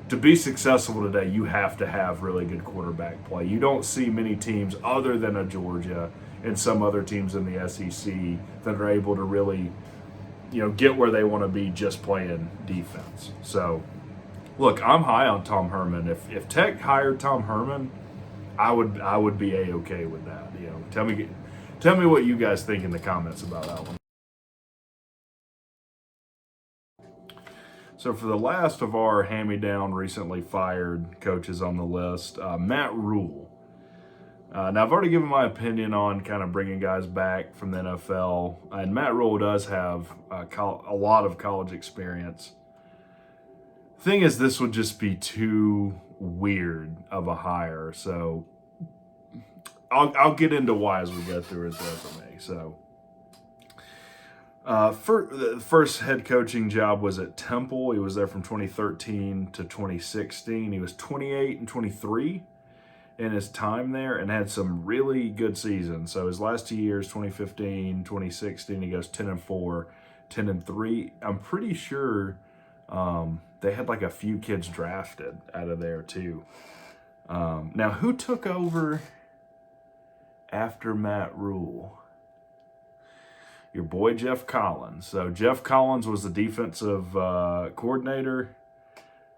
To be successful today, you have to have really good quarterback play. You don't see many teams other than a Georgia and some other teams in the SEC that are able to really, get where they want to be just playing defense. So, look, I'm high on Tom Herman. If Tech hired Tom Herman, I would be A-okay with that. Tell me what you guys think in the comments about that one. So for the last of our hand-me-down recently fired coaches on the list, Matt Rule. Now I've already given my opinion on kind of bringing guys back from the NFL, and Matt Rule does have a lot of college experience. Thing is, this would just be too weird of a hire, so I'll get into why as we go through his resume. So. The first head coaching job was at Temple. He was there from 2013 to 2016. He was 28-23 in his time there and had some really good seasons. So his last 2 years, 2015, 2016, he goes 10-4, 10-3. I'm pretty sure They had like a few kids drafted out of there too. Now, who took over after Matt Rule? Your boy Jeff Collins. So Jeff Collins was the defensive coordinator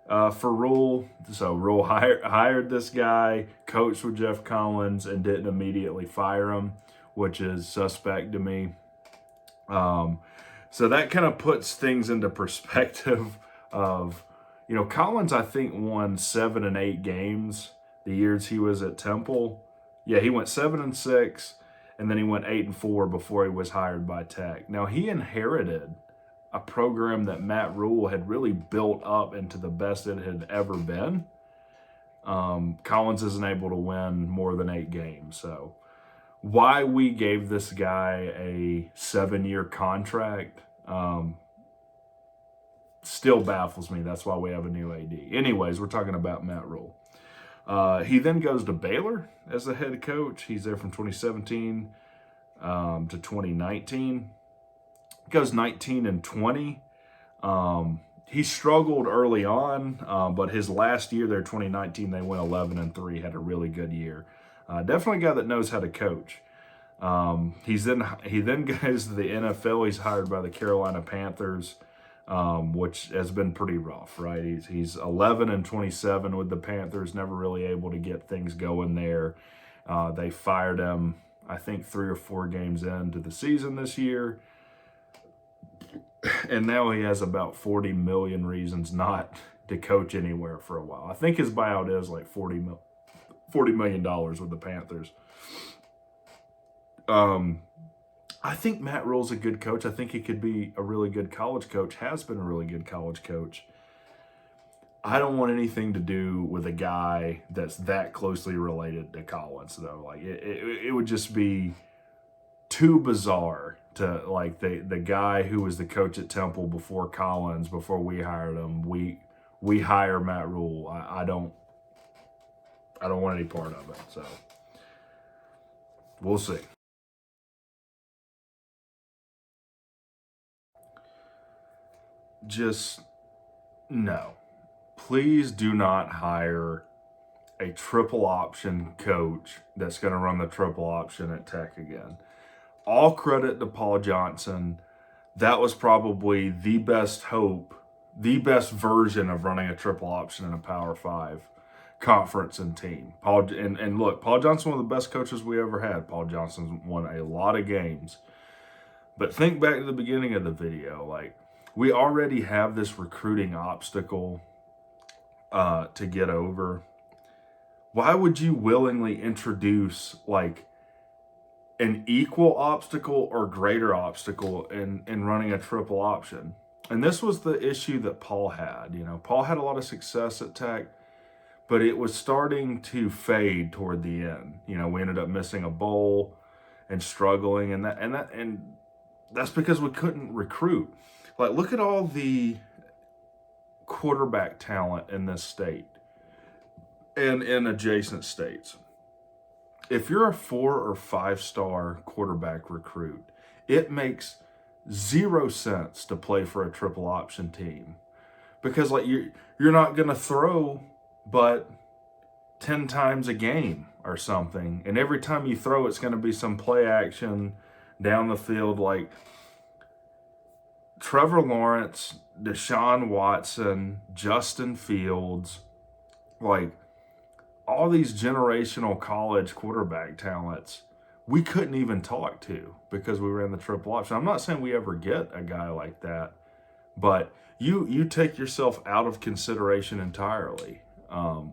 for Rule. So Rule hired this guy, coached with Jeff Collins, and didn't immediately fire him, which is suspect to me. So that kind of puts things into perspective of, Collins, I think, won 7 and 8 games the years he was at Temple. Yeah, he went 7 and 6, and then he went 8 and 4 before he was hired by Tech. Now, he inherited a program that Matt Rule had really built up into the best it had ever been. Collins isn't able to win more than 8 games. So why we gave this guy a 7-year contract still baffles me. That's why we have a new AD. Anyways, we're talking about Matt Rule. He then goes to Baylor as the head coach. He's there from 2017 to 2019. Goes 19 and 20. He struggled early on, but his last year there, 2019, they went 11 and 3. Had a really good year. Definitely a guy that knows how to coach. He then goes to the NFL. He's hired by the Carolina Panthers, which has been pretty rough, right? He's 11 and 27 with the Panthers. Never really able to get things going there. They fired him, I think, 3 or 4 games into the season this year. And now he has about 40 million reasons not to coach anywhere for a while. I think his buyout is like $40 million with the Panthers. I think Matt Rule's a good coach. I think he could be a really good college coach, has been a really good college coach. I don't want anything to do with a guy that's that closely related to Collins, though. Like, it would just be too bizarre to, like, the guy who was the coach at Temple before Collins, before we hired him, we hire Matt Rule. I don't want any part of it. So we'll see. Just no. Please do not hire a triple option coach that's going to run the triple option at Tech again. All credit to Paul Johnson. That was probably the best hope, the best version of running a triple option in a Power 5 conference and team. Look, Paul Johnson, one of the best coaches we ever had. Paul Johnson won a lot of games. But think back to the beginning of the video. Like, we already have this recruiting obstacle to get over. Why would you willingly introduce, like, an equal obstacle or greater obstacle in running a triple option? And this was the issue that Paul had. Paul had a lot of success at Tech, but it was starting to fade toward the end. We ended up missing a bowl and struggling, and that's because we couldn't recruit. Like, look at all the quarterback talent in this state and in adjacent states. If you're a 4 or 5-star quarterback recruit, it makes 0 sense to play for a triple option team, because, like, you're not going to throw but 10 times a game or something, and every time you throw, it's going to be some play action down the field. Like, Trevor Lawrence, Deshaun Watson, Justin Fields, like, all these generational college quarterback talents, we couldn't even talk to because we ran the triple option. I'm not saying we ever get a guy like that, but you take yourself out of consideration entirely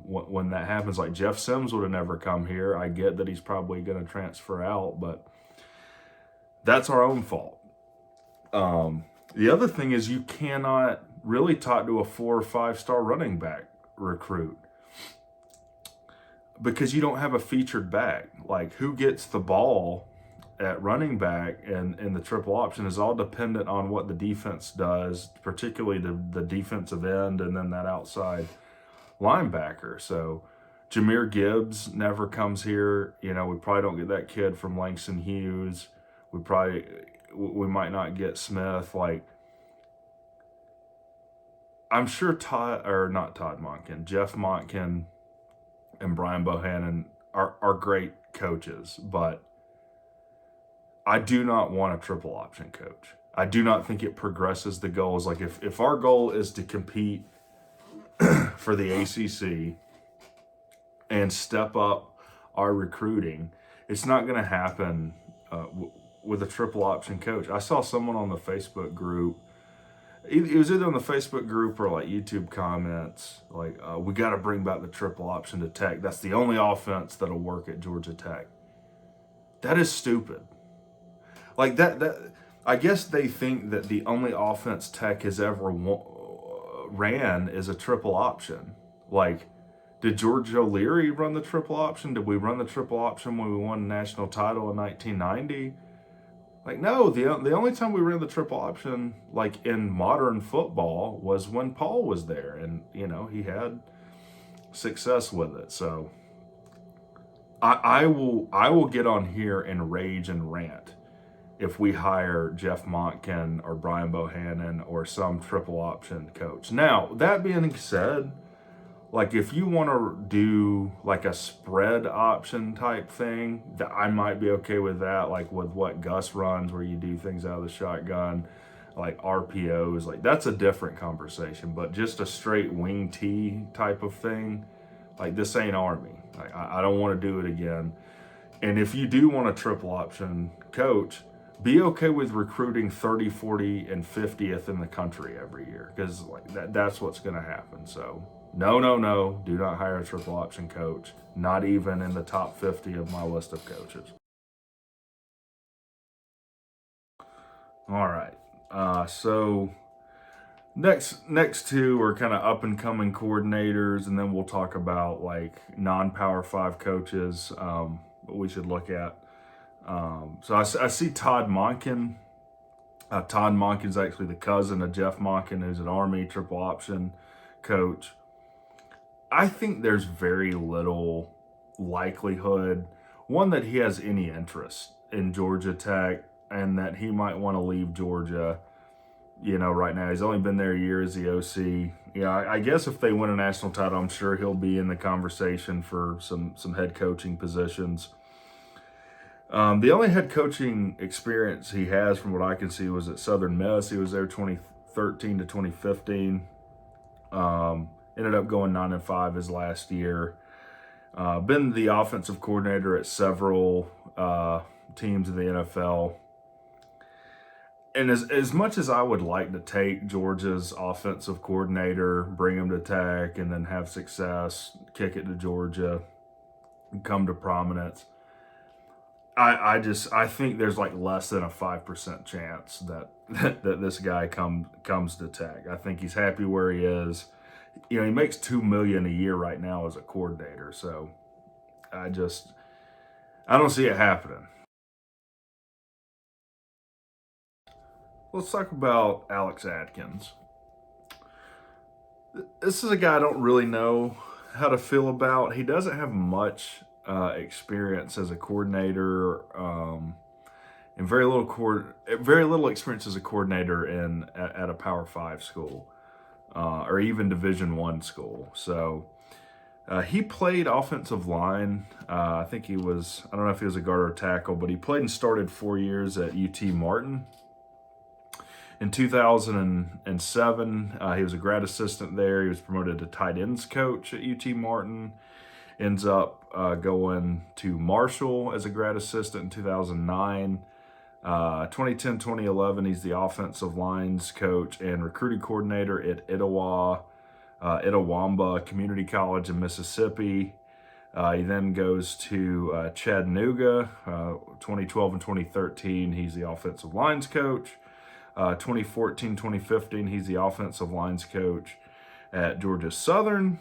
when that happens. Like, Jeff Sims would have never come here. I get that he's probably going to transfer out, but that's our own fault. The other thing is, you cannot really talk to a 4 or 5-star running back recruit because you don't have a featured back. Like, who gets the ball at running back and in the triple option is all dependent on what the defense does, particularly the defensive end and then that outside linebacker. So Jahmyr Gibbs never comes here. We probably don't get that kid from Langston Hughes. We might not get Smith. Like, I'm sure Jeff Montkin and Brian Bohannon are great coaches, but I do not want a triple option coach. I do not think it progresses the goals. Like if our goal is to compete for the ACC and step up our recruiting, it's not going to happen with a triple option coach. I saw someone on the Facebook group. It was either on the Facebook group or like YouTube comments, like, we got to bring back the triple option to Tech. That's the only offense that'll work at Georgia Tech. That is stupid. Like that I guess they think that the only offense Tech has ever ran is a triple option. Like, did George O'Leary run the triple option? Did we run the triple option when we won a national title in 1990? Like, no, the only time we ran the triple option, like in modern football, was when Paul was there, and he had success with it. So I will get on here and rage and rant if we hire Jeff Montkin or Brian Bohannon or some triple option coach. Now, that being said, like if you want to do like a spread option type thing, that I might be okay with that, like with what Gus runs where you do things out of the shotgun, like RPOs, like that's a different conversation. But just a straight wing T type of thing, like this ain't Army. Like, I don't want to do it again. And if you do want a triple option coach, be okay with recruiting 30, 40, and 50th in the country every year, because like that's what's going to happen. So no, do not hire a triple option coach, not even in the top 50 of my list of coaches. All right. So next two are kind of up and coming coordinators, and then we'll talk about like non-Power 5 coaches that we should look at. So I see Todd Monken. Todd Monken's actually the cousin of Jeff Montkin, who's an Army triple option coach. I think there's very little likelihood, one, that he has any interest in Georgia Tech and that he might want to leave Georgia. Right now he's only been there a year as the OC. I guess if they win a national title, I'm sure he'll be in the conversation for some head coaching positions. The only head coaching experience he has, from what I can see, was at Southern Miss. He was there 2013 to 2015. Ended up going 9-5 his last year. Been the offensive coordinator at several teams in the NFL. And as much as I would like to take Georgia's offensive coordinator, bring him to Tech, and then have success, kick it to Georgia, and come to prominence, I think there's like less than a 5% chance that this guy comes to Tech. I think he's happy where he is. He makes $2 million a year right now as a coordinator, so I don't see it happening. Let's talk about Alex Atkins. This is a guy I don't really know how to feel about. He doesn't have much experience as a coordinator, and very little experience as a coordinator at a Power 5 school. Or even Division I school. So he played offensive line. I think I don't know if he was a guard or a tackle, but he played and started 4 years at UT Martin. In 2007, he was a grad assistant there. He was promoted to tight ends coach at UT Martin. Ends up going to Marshall as a grad assistant in 2009. 2010-2011, he's the offensive lines coach and recruiting coordinator at Itawamba Community College in Mississippi. He then goes to Chattanooga. 2012 and 2013, he's the offensive lines coach. 2014-2015, he's the offensive lines coach at Georgia Southern.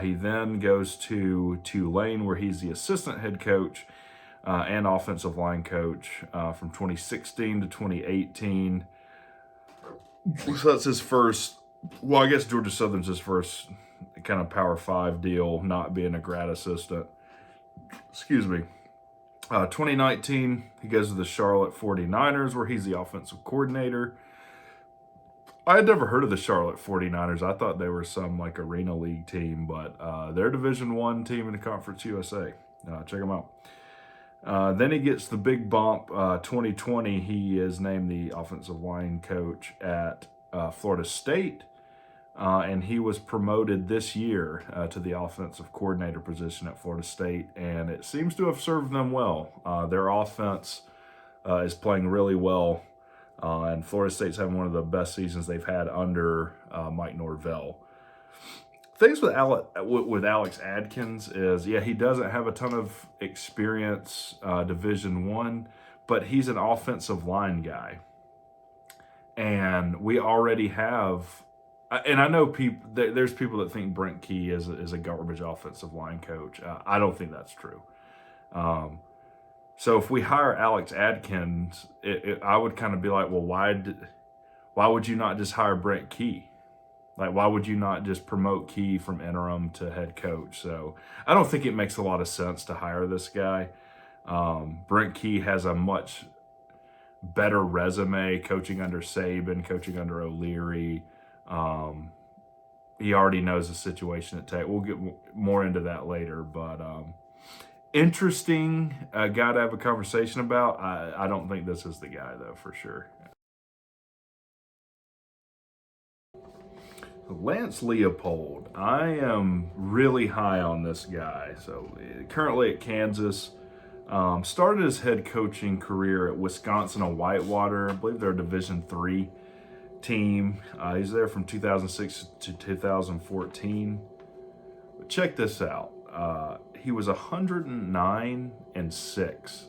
He then goes to Tulane, where he's the assistant head coach and offensive line coach from 2016 to 2018. So that's his first, I guess Georgia Southern's his first kind of Power 5 deal, not being a grad assistant. 2019, he goes to the Charlotte 49ers, where he's the offensive coordinator. I had never heard of the Charlotte 49ers. I thought they were some like arena league team, but they're Division One team in the Conference USA. Check them out. Then he gets the big bump. 2020, he is named the offensive line coach at Florida State. And he was promoted this year to the offensive coordinator position at Florida State, and it seems to have served them well. Their offense is playing really well, and Florida State's having one of the best seasons they've had under Mike Norvell. Things with Alex Adkins is, yeah, he doesn't have a ton of experience Division One, but he's an offensive line guy, and we already have. And I know there's people that think Brent Key is a garbage offensive line coach. I don't think that's true. So if we hire Alex Adkins, I would kind of be like, well, why would you not just hire Brent Key? Like, why would you not just promote Key from interim to head coach? So I don't think it makes a lot of sense to hire this guy. Brent Key has a much better resume coaching under Saban, coaching under O'Leary. He already knows the situation at Tech. We'll get more into that later, but interesting guy to have a conversation about. I don't think this is the guy, though, for sure. Lance Leopold. I am really high on this guy. So currently at Kansas. Started his head coaching career at Wisconsin and Whitewater. I believe they're a Division III team. He's there from 2006 to 2014. But check this out. He was 109-6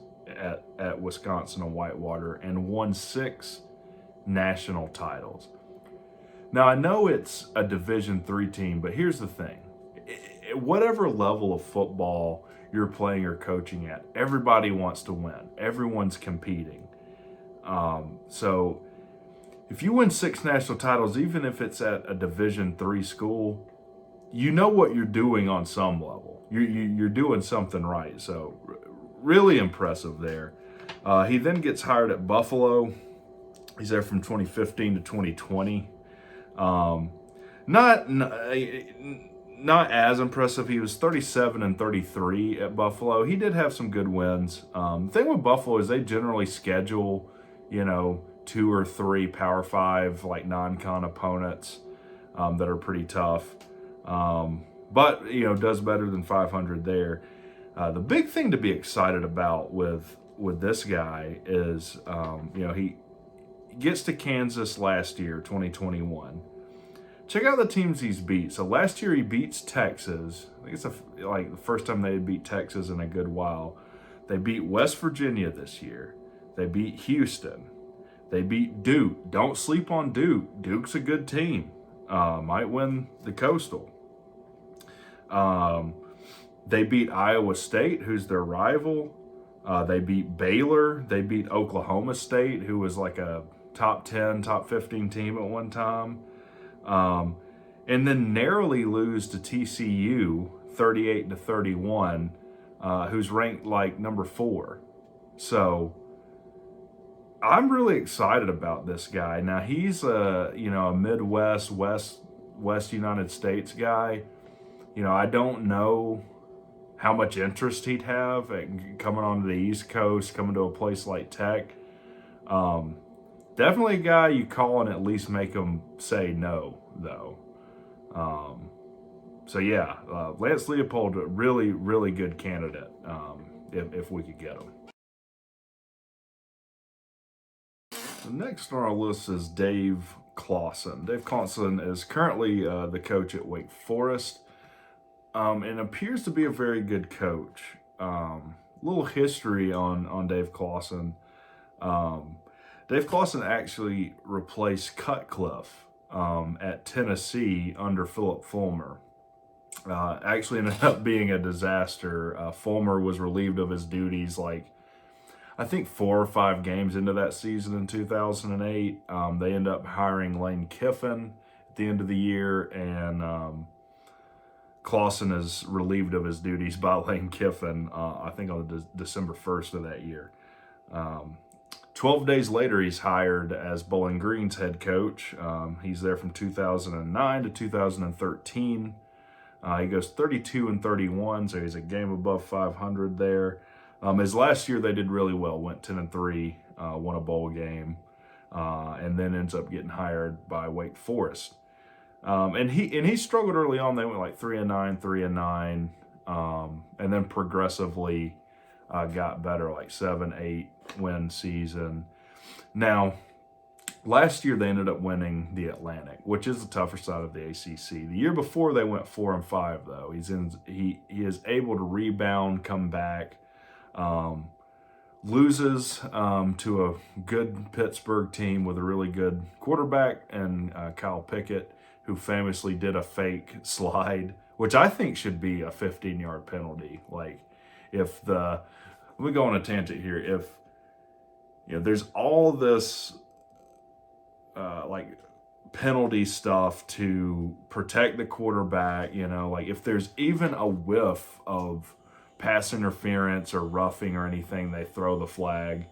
at Wisconsin and Whitewater and won 6 national titles. Now I know it's a Division III team, but here's the thing. Whatever level of football you're playing or coaching at, everybody wants to win. Everyone's competing. So if you win 6 national titles, even if it's at a Division III school, you know what you're doing on some level. You're doing something right. So really impressive there. He then gets hired at Buffalo. He's there from 2015 to 2020. Not as impressive. He was 37-33 at Buffalo. He did have some good wins. The thing with Buffalo is they generally schedule, 2 or 3 Power 5 like non-con opponents that are pretty tough. But does better than 500 there. The big thing to be excited about with this guy is he gets to Kansas last year, 2021. Check out the teams he's beat. So last year he beats Texas. I think it's the first time they beat Texas in a good while. They beat West Virginia this year. They beat Houston. They beat Duke. Don't sleep on Duke. Duke's a good team. Might win the Coastal. They beat Iowa State, who's their rival. They beat Baylor. They beat Oklahoma State, who was like a top 10, top 15 team at one time. And then narrowly lose to TCU 38-31, who's ranked like number 4. So I'm really excited about this guy. Now he's a Midwest, West United States guy. I don't know how much interest he'd have at coming onto the East Coast, coming to a place like Tech. Definitely a guy you call and at least make him say no, though. Lance Leopold, a really, really good candidate if we could get him. The next on our list is Dave Clawson. Dave Clawson is currently the coach at Wake Forest and appears to be a very good coach. Little history on Dave Clawson. Dave Clawson actually replaced Cutcliffe at Tennessee under Philip Fulmer. Actually ended up being a disaster. Fulmer was relieved of his duties I think 4 or 5 games into that season in 2008. They end up hiring Lane Kiffin at the end of the year, and Clawson is relieved of his duties by Lane Kiffin, I think on December 1st of that year. 12 days later, he's hired as Bowling Green's head coach. He's there from 2009 to 2013. He goes 32-31, so he's a game above 500 there. His last year they did really well, went 10-3, won a bowl game, and then ends up getting hired by Wake Forest. And he struggled early on. They went like 3-9, 3-9, and then progressively got better, like 7-8 win season. Now, last year they ended up winning the Atlantic, which is the tougher side of the ACC. The year before they went 4-5 though. He is able to rebound, come back, loses to a good Pittsburgh team with a really good quarterback and Kyle Pickett, who famously did a fake slide, which I think should be a 15-yard penalty. Like, let me go on a tangent here. If there's all this like penalty stuff to protect the quarterback, like if there's even a whiff of pass interference or roughing or anything, they throw the flag.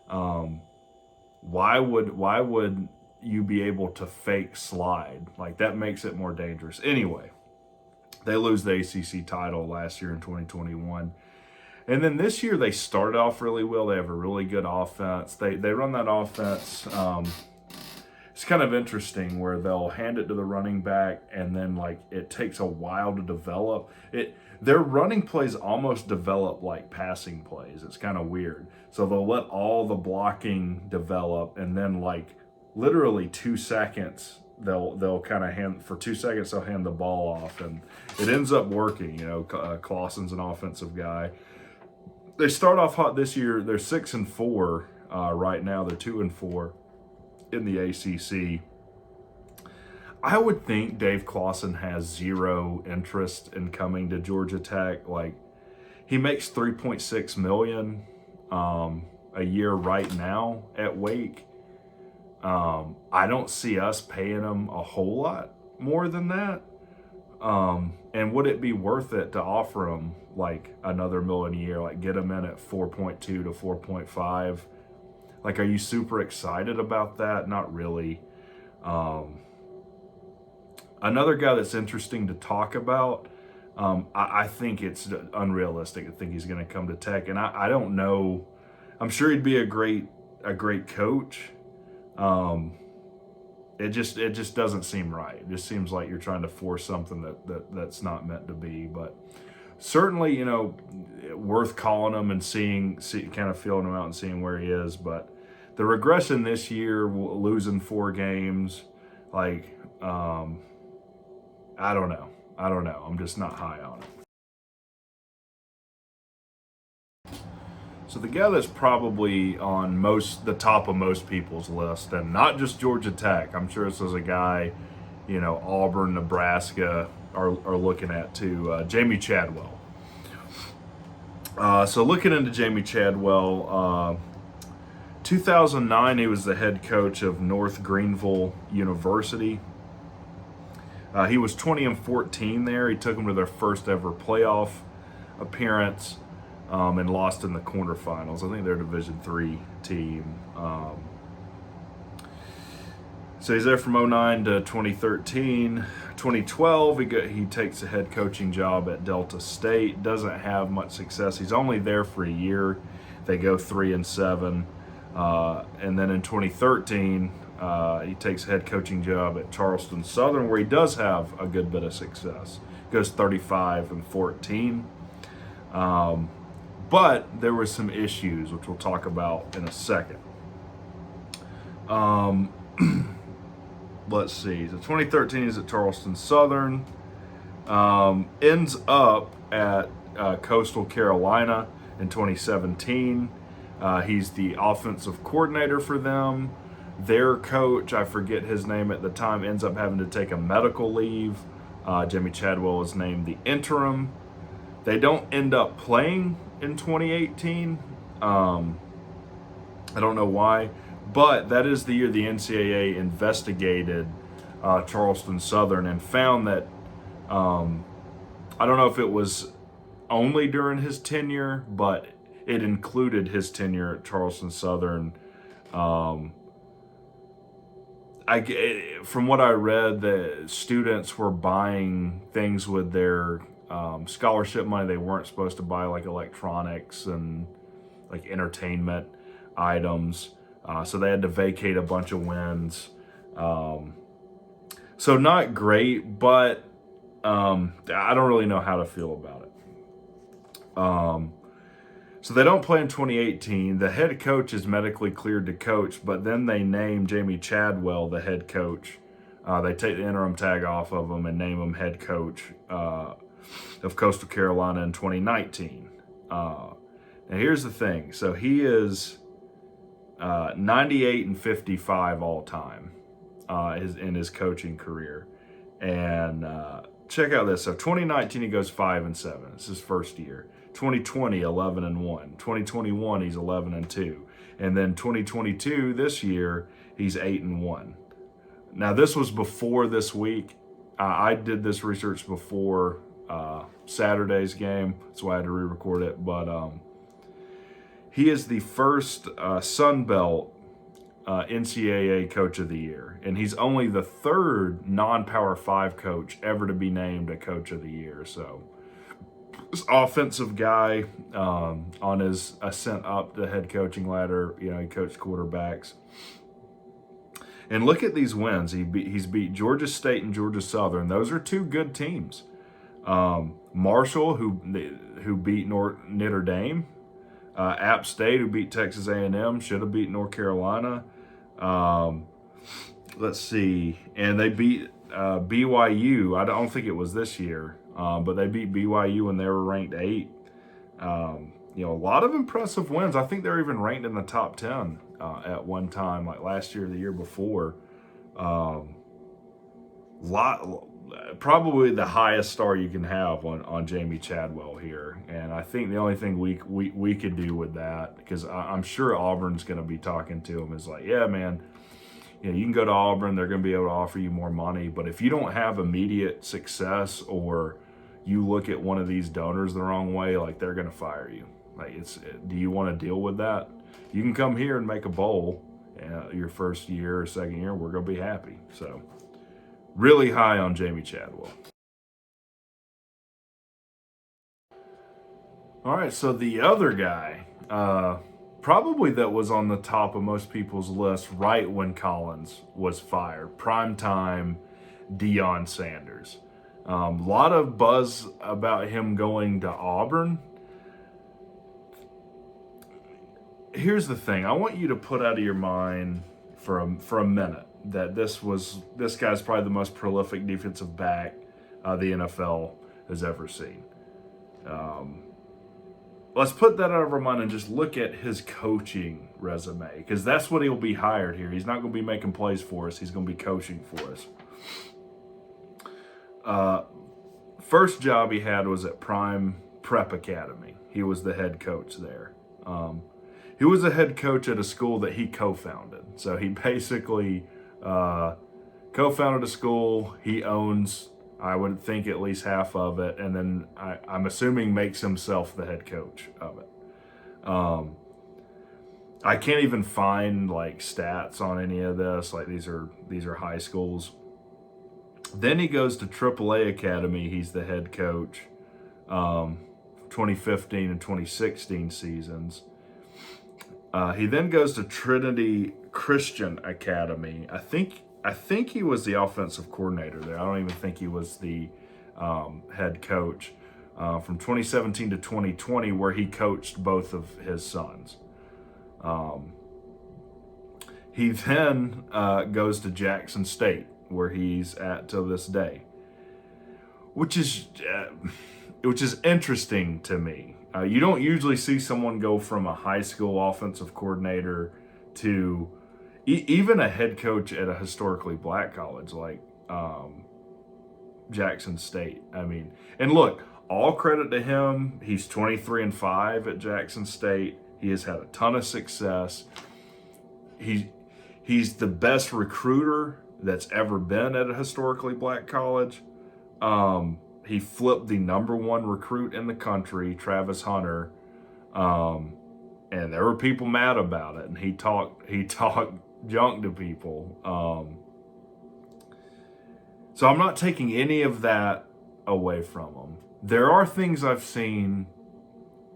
Why would you be able to fake slide? Like, that makes it more dangerous. Anyway, they lose the ACC title last year in 2021. And then this year they started off really well. They have a really good offense. They run that offense. It's kind of interesting where they'll hand it to the running back and then like it takes a while to develop. Their running plays almost develop like passing plays. It's kind of weird. So they'll let all the blocking develop, and then like literally 2 seconds they'll kind of hand for 2 seconds they'll hand the ball off, and it ends up working. Clawson's an offensive guy. They start off hot this year. They're 6-4 right now. They're 2-4 in the ACC. I would think Dave Clawson has zero interest in coming to Georgia Tech. Like, he makes $3.6 million a year right now at Wake. I don't see us paying him a whole lot more than that. And would it be worth it to offer him like another $1 million a year, like get him in at 4.2 to 4.5? Like, are you super excited about that? Not really. Another guy that's interesting to talk about, I think it's unrealistic. I think he's going to come to Tech, and I don't know. I'm sure he'd be a great coach. It just doesn't seem right. It just seems like you're trying to force something that's not meant to be. But certainly, worth calling him and kind of feeling him out and seeing where he is. But the regression this year, losing 4 games, like, I don't know. I'm just not high on it. So the guy that's probably on the top of most people's list, and not just Georgia Tech, I'm sure this is a guy, Auburn, Nebraska are looking at too, Jamie Chadwell. So looking into Jamie Chadwell, 2009, he was the head coach of North Greenville University. He was 20-14 there. He took them to their first ever playoff appearance, and lost in the quarterfinals. I think they're a Division III team. So he's there from 2009 to 2013. 2012, he takes a head coaching job at Delta State. Doesn't have much success. He's only there for a year. They go 3-7. And then in 2013, he takes a head coaching job at Charleston Southern, where he does have a good bit of success. Goes 35-14. But there were some issues, which we'll talk about in a second. Let's see. So 2013 is at Charleston Southern. Ends up at Coastal Carolina in 2017. He's the offensive coordinator for them. Their coach, I forget his name at the time, ends up having to take a medical leave. Jimmy Chadwell is named the interim. They don't end up playing in 2018. I don't know why, but that is the year the NCAA investigated Charleston Southern and found that, I don't know if it was only during his tenure, but it included his tenure at Charleston Southern, Um, from what I read, the students were buying things with their scholarship money they weren't supposed to buy, like electronics and like entertainment items. So they had to vacate a bunch of wins. So not great, but I don't really know how to feel about it. So they don't play in 2018. The head coach is medically cleared to coach, but then they name Jamie Chadwell the head coach. They take the interim tag off of him and name him head coach of Coastal Carolina in 2019. Now here's the thing. So he is 98 and 55 all time in his coaching career. And check out this. So 2019 he goes 5-7. It's his first year. 2020 11-1. 2021 he's 11-2. And then 2022 this year he's 8-1. Now this was before this week. I did this research before Saturday's game. That's why I had to re-record it. But he is the first Sun Belt NCAA Coach of the Year, and he's only the third non-Power 5 coach ever to be named a Coach of the Year. So, this offensive guy on his ascent up the head coaching ladder, he coached quarterbacks. And look at these wins. He's beat Georgia State and Georgia Southern. Those are two good teams. Marshall, who beat Notre Dame. App State, who beat Texas A&M, should have beat North Carolina. Let's see. And they beat BYU. I don't think it was this year, but they beat BYU when they were ranked 8. A lot of impressive wins. I think they're even ranked in the top 10 at one time, like last year or the year before. Probably the highest star you can have on Jamie Chadwell here. And I think the only thing we could do with that, because I'm sure Auburn's going to be talking to him, is like, yeah, man, you can go to Auburn. They're going to be able to offer you more money. But if you don't have immediate success, or you look at one of these donors the wrong way, like, they're going to fire you. Like, do you want to deal with that? You can come here and make a bowl your first year or second year. We're going to be happy. So really high on Jamie Chadwell. All right, so the other guy, probably that was on the top of most people's list right when Collins was fired, primetime Dion Sanders. A lot of buzz about him going to Auburn. Here's the thing. I want you to put out of your mind for a minute that this guy's probably the most prolific defensive back the NFL has ever seen. Let's put that out of our mind and just look at his coaching resume, because that's what he'll be hired here. He's not going to be making plays for us. He's going to be coaching for us. First job he had was at Prime Prep Academy. He was the head coach there. He was a head coach at a school that he co-founded. So he basically co-founded a school. He owns, I would think, at least half of it, and then I'm assuming makes himself the head coach of it. I can't even find like stats on any of this. Like, these are high schools. Then he goes to AAA Academy. He's the head coach, 2015 and 2016 seasons. He then goes to Trinity Christian Academy. I think he was the offensive coordinator there. I don't even think he was the head coach from 2017 to 2020, where he coached both of his sons. He then goes to Jackson State, where he's at till this day, which is interesting to me. You don't usually see someone go from a high school offensive coordinator to even a head coach at a historically black college like Jackson State. I mean, and look, all credit to him. He's 23-5 at Jackson State. He has had a ton of success. He's the best recruiter that's ever been at a historically black college. He flipped the #1 recruit in the country, Travis Hunter, and there were people mad about it, and he talked junk to people. So I'm not taking any of that away from him. There are things I've seen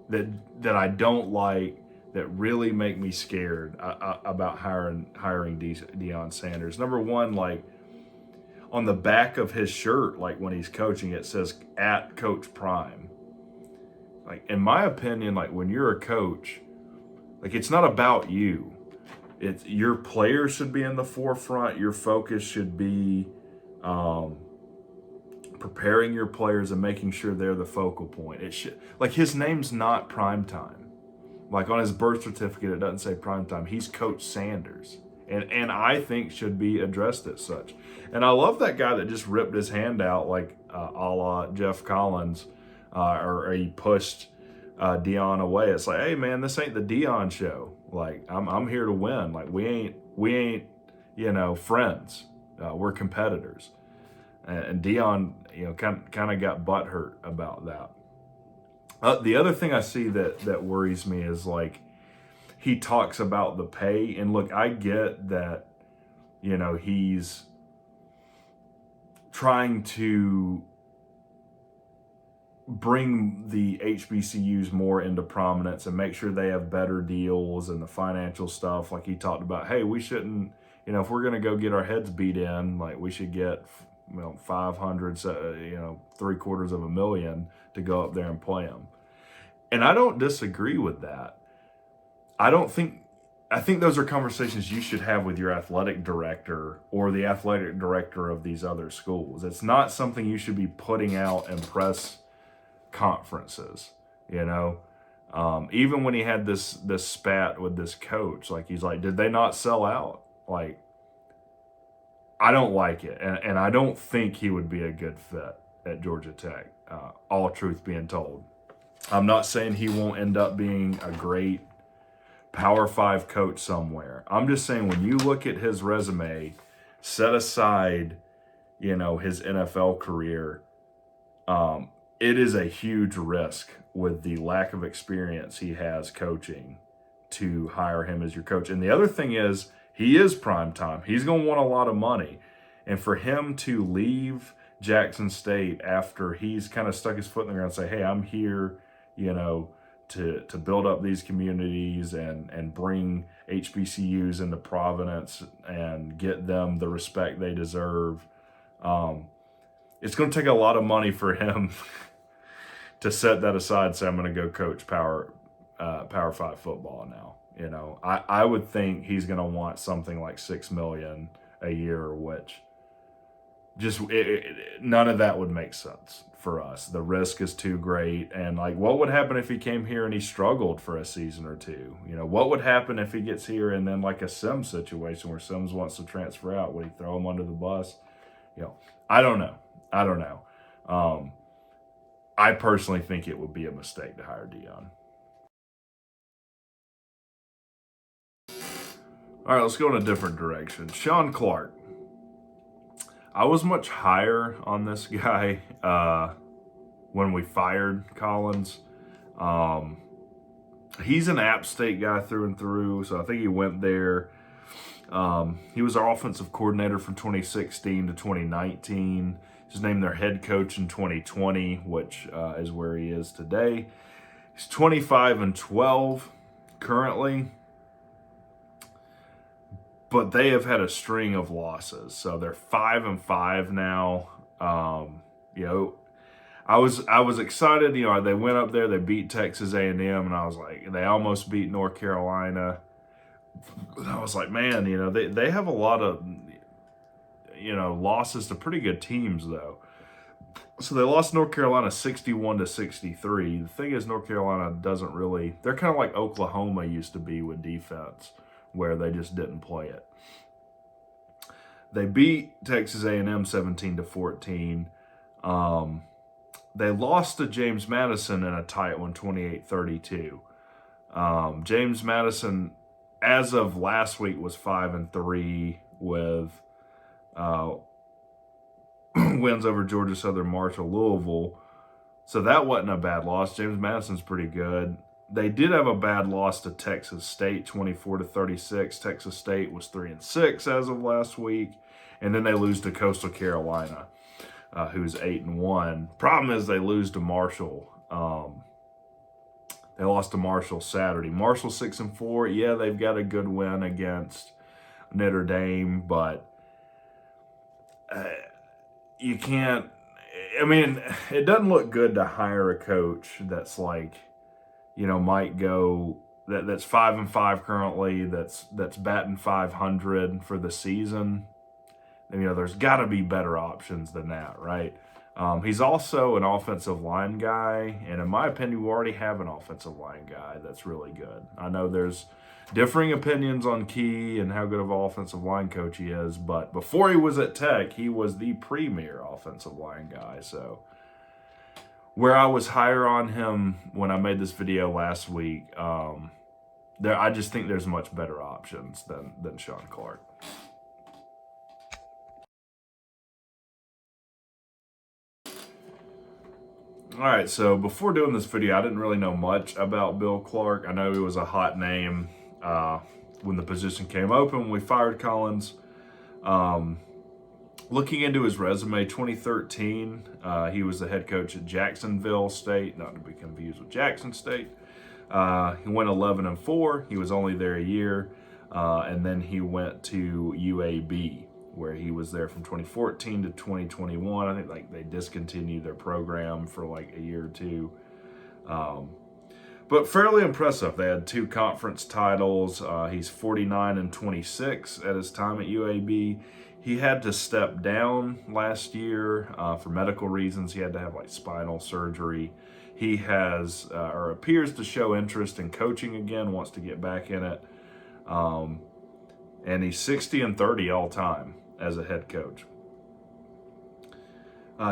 that I don't like, that really make me scared about hiring Dion Sanders. Number one, like on the back of his shirt, like when he's coaching, it says at Coach Prime. Like, in my opinion, like when you're a coach, like it's not about you. It's your players should be in the forefront. Your focus should be preparing your players and making sure they're the focal point. It should, like, his name's not Primetime. Like on his birth certificate, it doesn't say Primetime. He's Coach Sanders, and I think should be addressed as such. And I love that guy that just ripped his hand out like a la Jeff Collins, or he pushed Dion away. It's like, hey man, this ain't the Dion show. Like I'm here to win. Like we ain't friends. We're competitors. And Dion, kind of got butthurt about that. The other thing I see that worries me is like he talks about the pay, and look, I get that, he's trying to bring the HBCUs more into prominence and make sure they have better deals and the financial stuff. Like he talked about, hey, we shouldn't, if we're going to go get our heads beat in, like we should get 500, $750,000 to go up there and play them. And I don't disagree with that. I think those are conversations you should have with your athletic director or the athletic director of these other schools. It's not something you should be putting out in press conferences, even when he had this spat with this coach, like he's like, did they not sell out? Like, I don't like it, and I don't think he would be a good fit at Georgia Tech, all truth being told. I'm not saying he won't end up being a great Power 5 coach somewhere. I'm just saying when you look at his resume, set aside, his NFL career, it is a huge risk with the lack of experience he has coaching to hire him as your coach. And the other thing is, he is primetime. He's going to want a lot of money. And for him to leave Jackson State after he's kind of stuck his foot in the ground and say, hey, I'm here, to build up these communities and bring HBCUs into prominence and get them the respect they deserve. It's going to take a lot of money for him to set that aside and say, I'm going to go coach Power 5 football now. I would think he's going to want something like $6 million a year, which just none of that would make sense for us. The risk is too great. And like, what would happen if he came here and he struggled for a season or two? What would happen if he gets here and then like a Sims situation where Sims wants to transfer out? Would he throw him under the bus? I don't know. I personally think it would be a mistake to hire Dion. All right, let's go in a different direction. Sean Clark. I was much higher on this guy when we fired Collins. He's an App State guy through and through, so I think he went there. He was our offensive coordinator from 2016 to 2019. He was named their head coach in 2020, which is where he is today. He's 25-12 currently. But they have had a string of losses, so they're 5-5 now. I was excited. They went up there, they beat Texas A&M, and I was like, they almost beat North Carolina. And I was like, man, they have a lot of losses to pretty good teams though. So they lost North Carolina 61-63. The thing is, North Carolina doesn't really. They're kind of like Oklahoma used to be with defense, where they just didn't play it. They beat Texas A&M 17-14. They lost to James Madison in a tight one, 28-32. James Madison, as of last week, was 5-3 with wins over Georgia Southern, Marshall, Louisville. So that wasn't a bad loss. James Madison's pretty good. They did have a bad loss to Texas State, 24-36. Texas State was 3-6 as of last week, and then they lose to Coastal Carolina, who's 8-1. Problem is they lose to Marshall. They lost to Marshall Saturday. Marshall 6-4. Yeah, they've got a good win against Notre Dame, but you can't. I mean, it doesn't look good to hire a coach that's like, might go that's 5-5 currently. That's batting 500 for the season. And, there's got to be better options than that, right? He's also an offensive line guy, and in my opinion, we already have an offensive line guy that's really good. I know there's differing opinions on Key and how good of an offensive line coach he is, but before he was at Tech, he was the premier offensive line guy. So where I was higher on him when I made this video last week, I just think there's much better options than Sean Clark. All right, so before doing this video, I didn't really know much about Bill Clark. I know he was a hot name when the position came open. We fired Collins. Looking into his resume, 2013, he was the head coach at Jacksonville State, not to be confused with Jackson State. He went 11-4. He was only there a year, and then he went to UAB, where he was there from 2014 to 2021. I think they discontinued their program for a year or two. But fairly impressive. They had 2 conference titles. He's 49-26 at his time at UAB. He had to step down last year for medical reasons. He had to have spinal surgery. He has or appears to show interest in coaching again, wants to get back in it. And he's 60-30 all time as a head coach.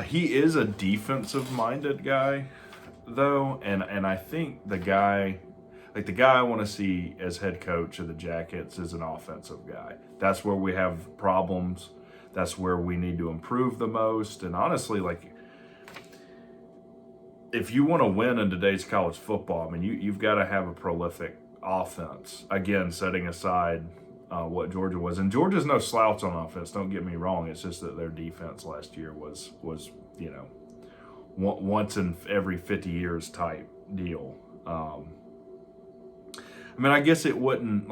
He is a defensive-minded guy, though, and I think the guy I want to see as head coach of the Jackets is an offensive guy. That's where we have problems. That's where we need to improve the most. And honestly, if you want to win in today's college football, I mean, you've got to have a prolific offense. Again, setting aside what Georgia was. And Georgia's no slouch on offense, don't get me wrong. It's just that their defense last year was once in every 50 years type deal. I mean, I guess it wouldn't,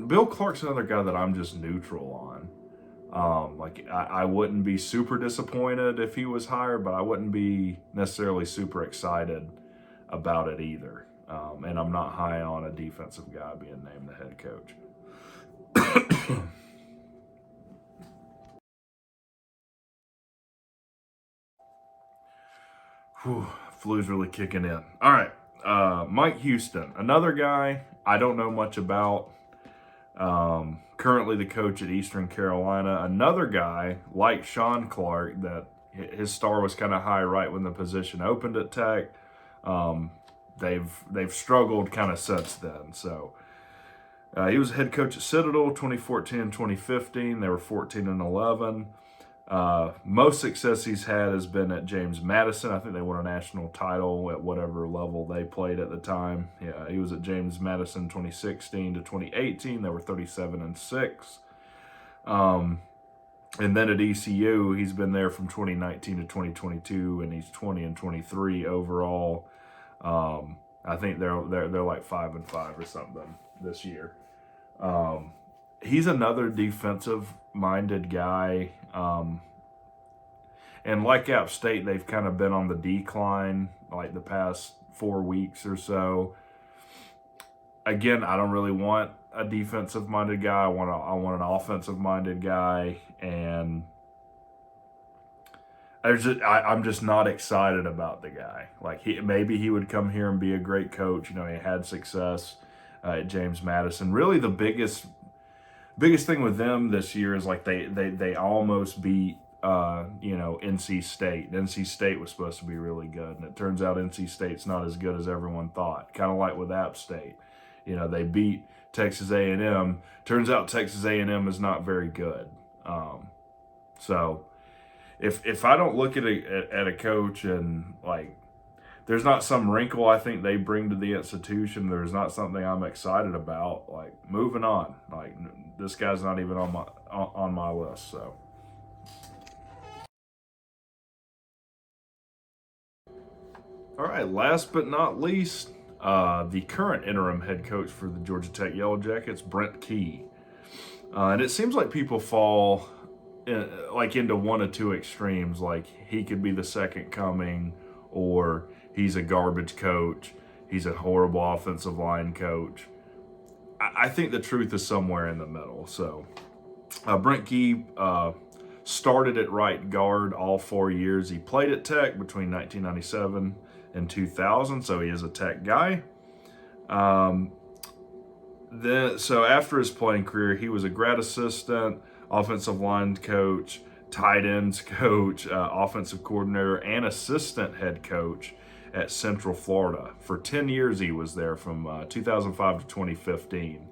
Bill Clark's another guy that I'm just neutral on. I wouldn't be super disappointed if he was hired, but I wouldn't be necessarily super excited about it either. And I'm not high on a defensive guy being named the head coach. Whew, flu's really kicking in. All right, Mike Houston, another guy I don't know much about. Currently the coach at Eastern Carolina. Another guy like Sean Clark that his star was kind of high right when the position opened at Tech. They've struggled kind of since then. So he was head coach at Citadel 2014-2015. They were 14-11. Most success he's had has been at James Madison. I think they won a national title at whatever level they played at the time. Yeah, he was at James Madison 2016-2018. They were 37-6. And then at ECU, he's been there from 2019-2022, and he's 20-23 overall. I think they're like 5-5 or something this year. He's another defensive-minded guy. And like App State, they've kind of been on the decline like the past 4 weeks or so. Again, I don't really want a defensive-minded guy. I want an offensive-minded guy, and I'm just not excited about the guy. Maybe he would come here and be a great coach. He had success at James Madison. Really, the biggest thing with them this year is they almost beat NC State. NC State was supposed to be really good, and it turns out NC State's not as good as everyone thought. Kind of like with App State, they beat Texas A&M. Turns out Texas A&M is not very good. So if I don't look at a coach and there's not some wrinkle I think they bring to the institution. There's not something I'm excited about. Like, moving on. Like, this guy's not even on my list. So, all right. Last but not least, the current interim head coach for the Georgia Tech Yellow Jackets, Brent Key. And it seems like people fall into one of two extremes. Like, he could be the second coming, or he's a garbage coach. He's a horrible offensive line coach. I think the truth is somewhere in the middle. So, Brent Key started at right guard all 4 years. He played at Tech between 1997 and 2000, so he is a Tech guy. So after his playing career, he was a grad assistant, offensive line coach, tight ends coach, offensive coordinator, and assistant head coach at Central Florida. For 10 years, he was there from 2005 to 2015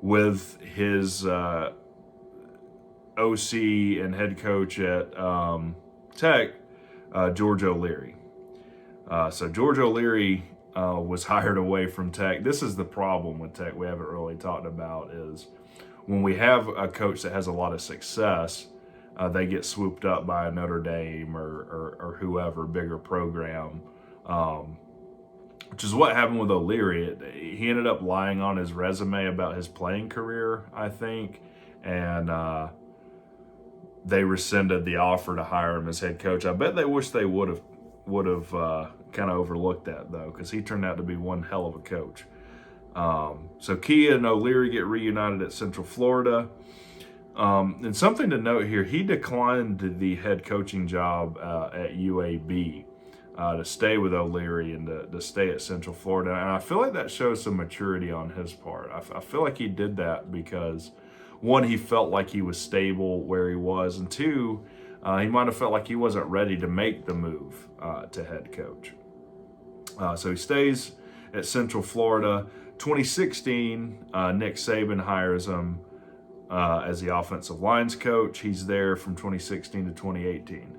with his OC and head coach at Tech, George O'Leary. So George O'Leary was hired away from Tech. This is the problem with Tech we haven't really talked about, is when we have a coach that has a lot of success, they get swooped up by a Notre Dame or whoever, bigger program, which is what happened with O'Leary. He ended up lying on his resume about his playing career, I think, and they rescinded the offer to hire him as head coach. I bet they wish they would have kind of overlooked that, though, because he turned out to be one hell of a coach. So Key and O'Leary get reunited at Central Florida. And something to note here, he declined the head coaching job at UAB to stay with O'Leary and to stay at Central Florida. And I feel like that shows some maturity on his part. I feel like he did that because, one, he felt like he was stable where he was, and two, he might have felt like he wasn't ready to make the move to head coach. So he stays at Central Florida. 2016, Nick Saban hires him as the offensive lines coach. He's there from 2016 to 2018.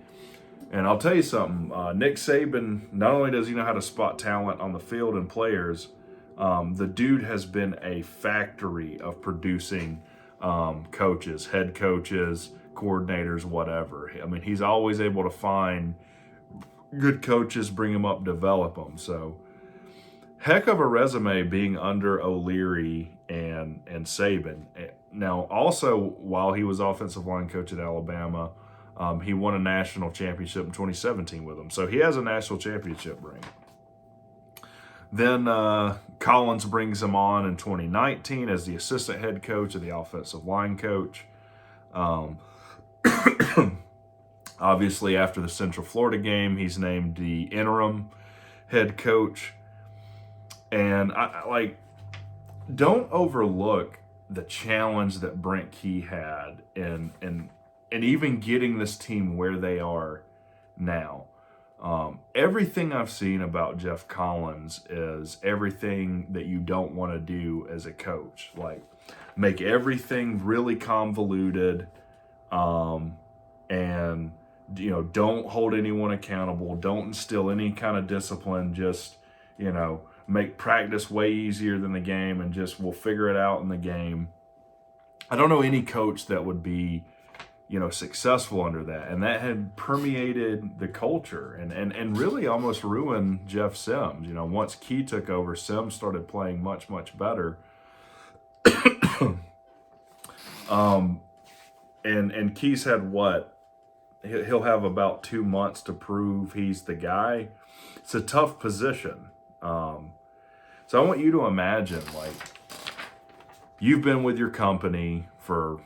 And I'll tell you something, Nick Saban, not only does he know how to spot talent on the field and players, the dude has been a factory of producing coaches, head coaches, coordinators, whatever. I mean, he's always able to find good coaches, bring them up, develop them. So, heck of a resume being under O'Leary and Saban. Now, also, while he was offensive line coach at Alabama, he won a national championship in 2017 with them. So he has a national championship ring. Then Collins brings him on in 2019 as the assistant head coach and the offensive line coach. Obviously, after the Central Florida game, he's named the interim head coach. And don't overlook the challenge that Brent Key had in even getting this team where they are now. Everything I've seen about Jeff Collins is everything that you don't want to do as a coach. Like, make everything really convoluted, and don't hold anyone accountable. Don't instill any kind of discipline. Just make practice way easier than the game, and just we'll figure it out in the game. I don't know any coach that would be successful under that, and that had permeated the culture and really almost ruined Jeff Sims. Once Key took over, Sims started playing much, much better. And Key's had what? He'll have about 2 months to prove he's the guy. It's a tough position. So I want you to imagine, like, you've been with your company for,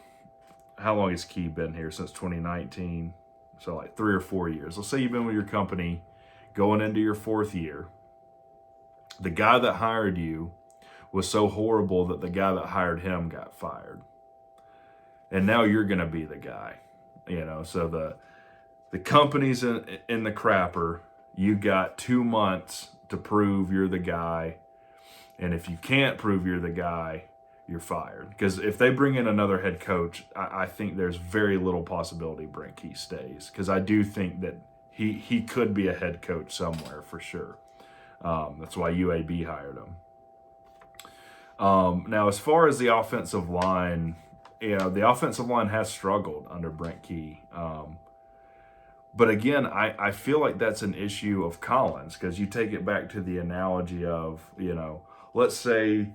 how long has Key been here? Since 2019. So like 3 or 4 years. Let's say you've been with your company going into your 4th year. The guy that hired you was so horrible that the guy that hired him got fired. And now you're going to be the guy. So the company's in the crapper. You got 2 months to prove you're the guy. And if you can't prove you're the guy, you're fired. Because if they bring in another head coach, I think there's very little possibility Brent Key stays. Because I do think that he could be a head coach somewhere for sure. That's why UAB hired him. Now, as far as the offensive line, the offensive line has struggled under Brent Key. But again, I feel like that's an issue of Collins, because you take it back to the analogy of, let's say,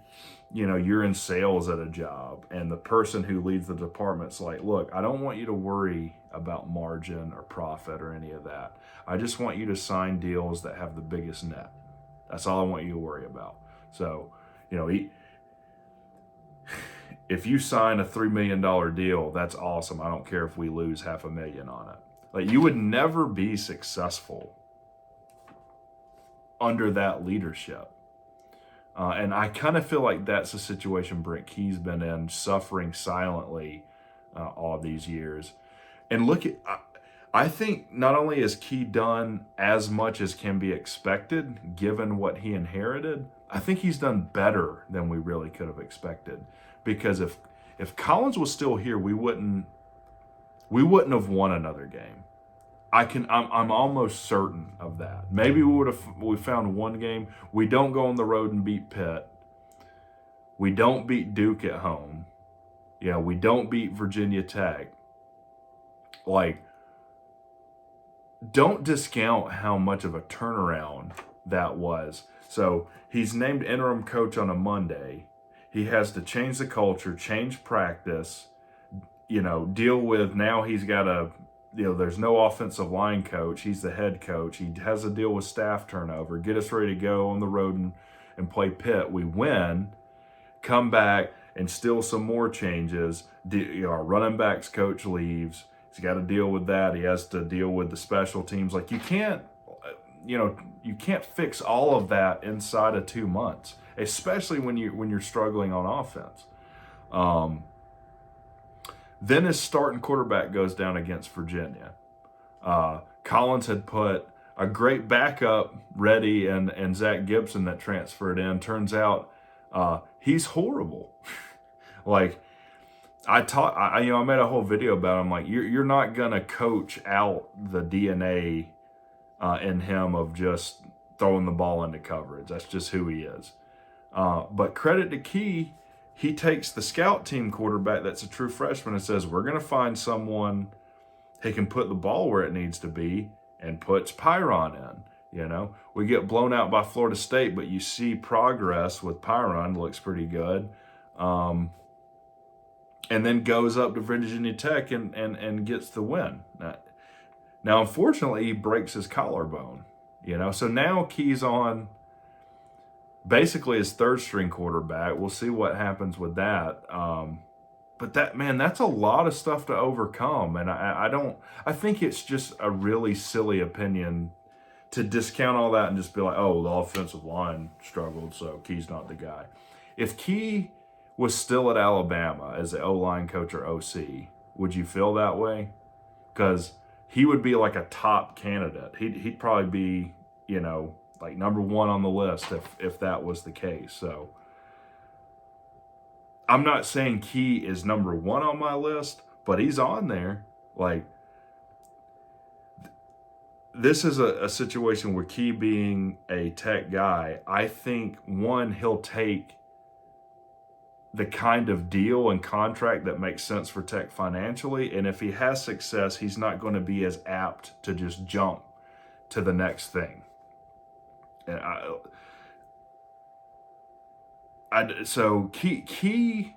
you're in sales at a job and the person who leads the department's like, look, I don't want you to worry about margin or profit or any of that. I just want you to sign deals that have the biggest net. That's all I want you to worry about. So, if you sign a $3 million deal, that's awesome. I don't care if we lose $500,000 on it. Like, you would never be successful under that leadership. And I kind of feel like that's the situation Brent Key's been in, suffering silently all these years. And look at, I think not only has Key done as much as can be expected, given what he inherited, I think he's done better than we really could have expected. Because if Collins was still here, we wouldn't have won another game. I'm almost certain of that. Maybe we found one game. We don't go on the road and beat Pitt. We don't beat Duke at home. We don't beat Virginia Tech. Like, don't discount how much of a turnaround that was. So he's named interim coach on a Monday. He has to change the culture, change practice, deal with, now he's got to, there's no offensive line coach. He's the head coach. He has to deal with staff turnover, get us ready to go on the road and play Pitt. We win, come back, and still some more changes. Our running backs coach leaves. He's got to deal with that. He has to deal with the special teams. Like, you can't fix all of that inside of 2 months, especially when you're struggling on offense. Then his starting quarterback goes down against Virginia. Collins had put a great backup ready and Zach Gibson that transferred in. Turns out he's horrible. Like, I made a whole video about him. Like, you're not gonna coach out the DNA in him of just throwing the ball into coverage. That's just who he is. But credit to Key, he takes the scout team quarterback that's a true freshman and says, we're going to find someone who can put the ball where it needs to be, and puts Pyron in. We get blown out by Florida State, but you see progress with Pyron, looks pretty good. And then goes up to Virginia Tech and gets the win. Now, unfortunately, he breaks his collarbone, So now Key's on basically his third string quarterback. We'll see what happens with that. But that's a lot of stuff to overcome. And I think it's just a really silly opinion to discount all that and just be like, oh, the offensive line struggled, so Key's not the guy. If Key was still at Alabama as the O-line coach or OC, would you feel that way? Because he would be like a top candidate. He'd probably be, like number one on the list if that was the case. So I'm not saying Key is number one on my list, but he's on there. Like, this is a situation where Key being a Tech guy, I think, one, he'll take the kind of deal and contract that makes sense for Tech financially. And if he has success, he's not going to be as apt to just jump to the next thing. And so Key,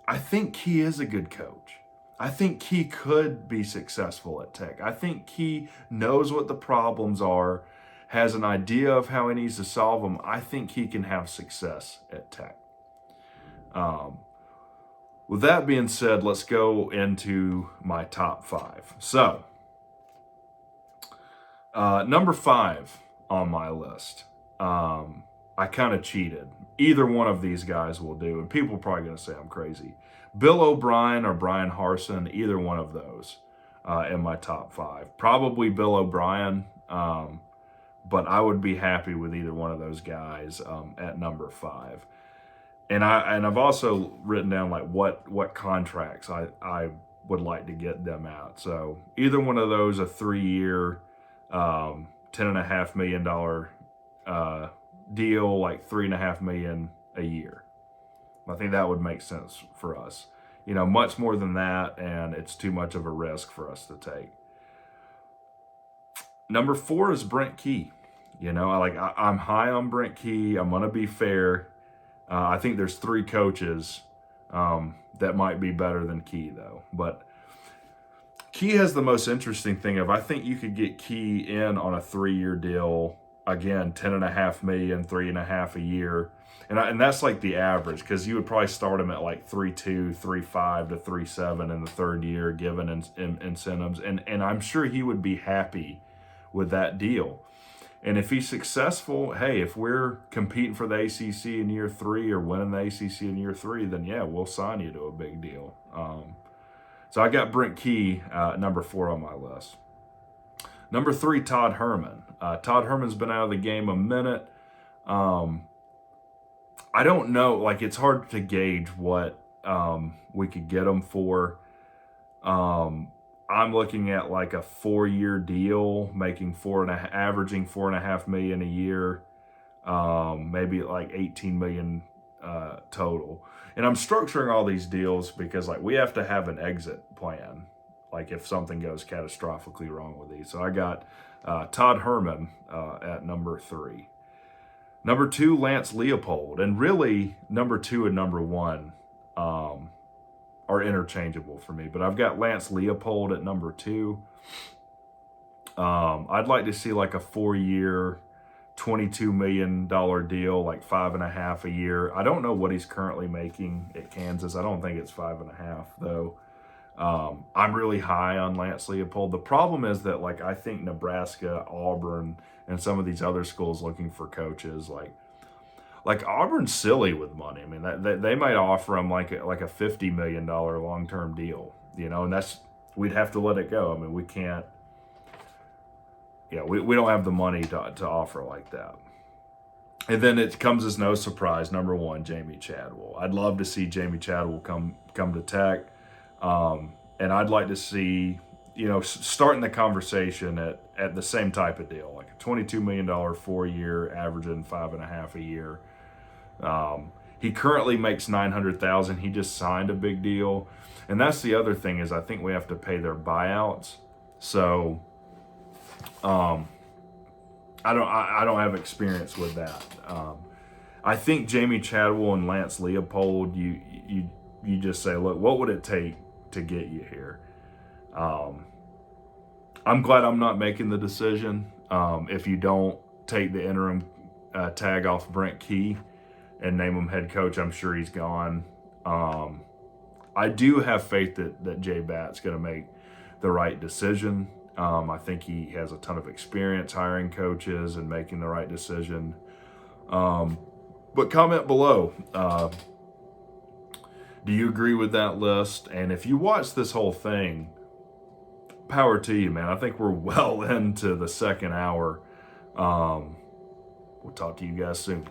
I think Key is a good coach. I think Key could be successful at Tech. I think Key knows what the problems are, has an idea of how he needs to solve them. I think he can have success at Tech. With that being said, let's go into my top 5. So, number 5 on my list. I kind of cheated. Either one of these guys will do, and people are probably going to say I'm crazy. Bill O'Brien or Brian Harson, either one of those in my top 5. Probably Bill O'Brien, but I would be happy with either one of those guys at number 5. And I've also written down like what contracts I would like to get them at. So either one of those, a 3-year $10.5 million deal, like $3.5 million a year. I think that would make sense for us. Much more than that, and it's too much of a risk for us to take. Number 4 is Brent Key. I'm high on Brent Key. I'm gonna be fair. I think there's 3 coaches that might be better than Key, though. But Key has the most interesting thing of, I think you could get Key in on a 3-year deal. Again, $10.5 million, 3.5 a year. And that's like the average, because you would probably start him at like 3.2, 3.5 to 3.7 in the 3rd year, given incentives. And I'm sure he would be happy with that deal. And if he's successful, hey, if we're competing for the ACC in year 3 or winning the ACC in year 3, then yeah, we'll sign you to a big deal. So I got Brent Key, number 4 on my list. Number 3, Todd Herman. Todd Herman's been out of the game a minute. I don't know, like, it's hard to gauge what we could get him for. I'm looking at like a 4-year deal, making averaging $4.5 million a year, maybe like 18 million total. And I'm structuring all these deals because, like, we have to have an exit plan, like if something goes catastrophically wrong with these. So I got Todd Herman at number 3. Number 2, Lance Leopold. And really, number 2 and number 1 are interchangeable for me. But I've got Lance Leopold at number 2. I'd like to see like a 4-year, $22 million deal, like 5.5 a year. I don't know what he's currently making at Kansas. I don't think it's 5.5 though. I'm really high on Lance Leopold. The problem is that, like, I think Nebraska, Auburn, and some of these other schools looking for coaches, like Auburn's silly with money. I mean, they might offer him like a $50 million long-term deal, and we'd have to let it go. I mean, we can't. Yeah, we don't have the money to offer like that. And then it comes as no surprise, number 1, Jamie Chadwell. I'd love to see Jamie Chadwell come to Tech. And I'd like to see, starting the conversation at the same type of deal, like a $22 million 4-year, averaging 5.5 a year. He currently makes $900,000. He just signed a big deal. And that's the other thing, is I think we have to pay their buyouts. So, I don't have experience with that. I think Jamie Chadwell and Lance Leopold, you just say, look, what would it take to get you here? I'm glad I'm not making the decision. If you don't take the interim tag off Brent Key and name him head coach, I'm sure he's gone. I do have faith that Jay Batt's going to make the right decision. I think he has a ton of experience hiring coaches and making the right decision. But comment below. Do you agree with that list? And if you watch this whole thing, power to you, man. I think we're well into the 2nd hour. We'll talk to you guys soon.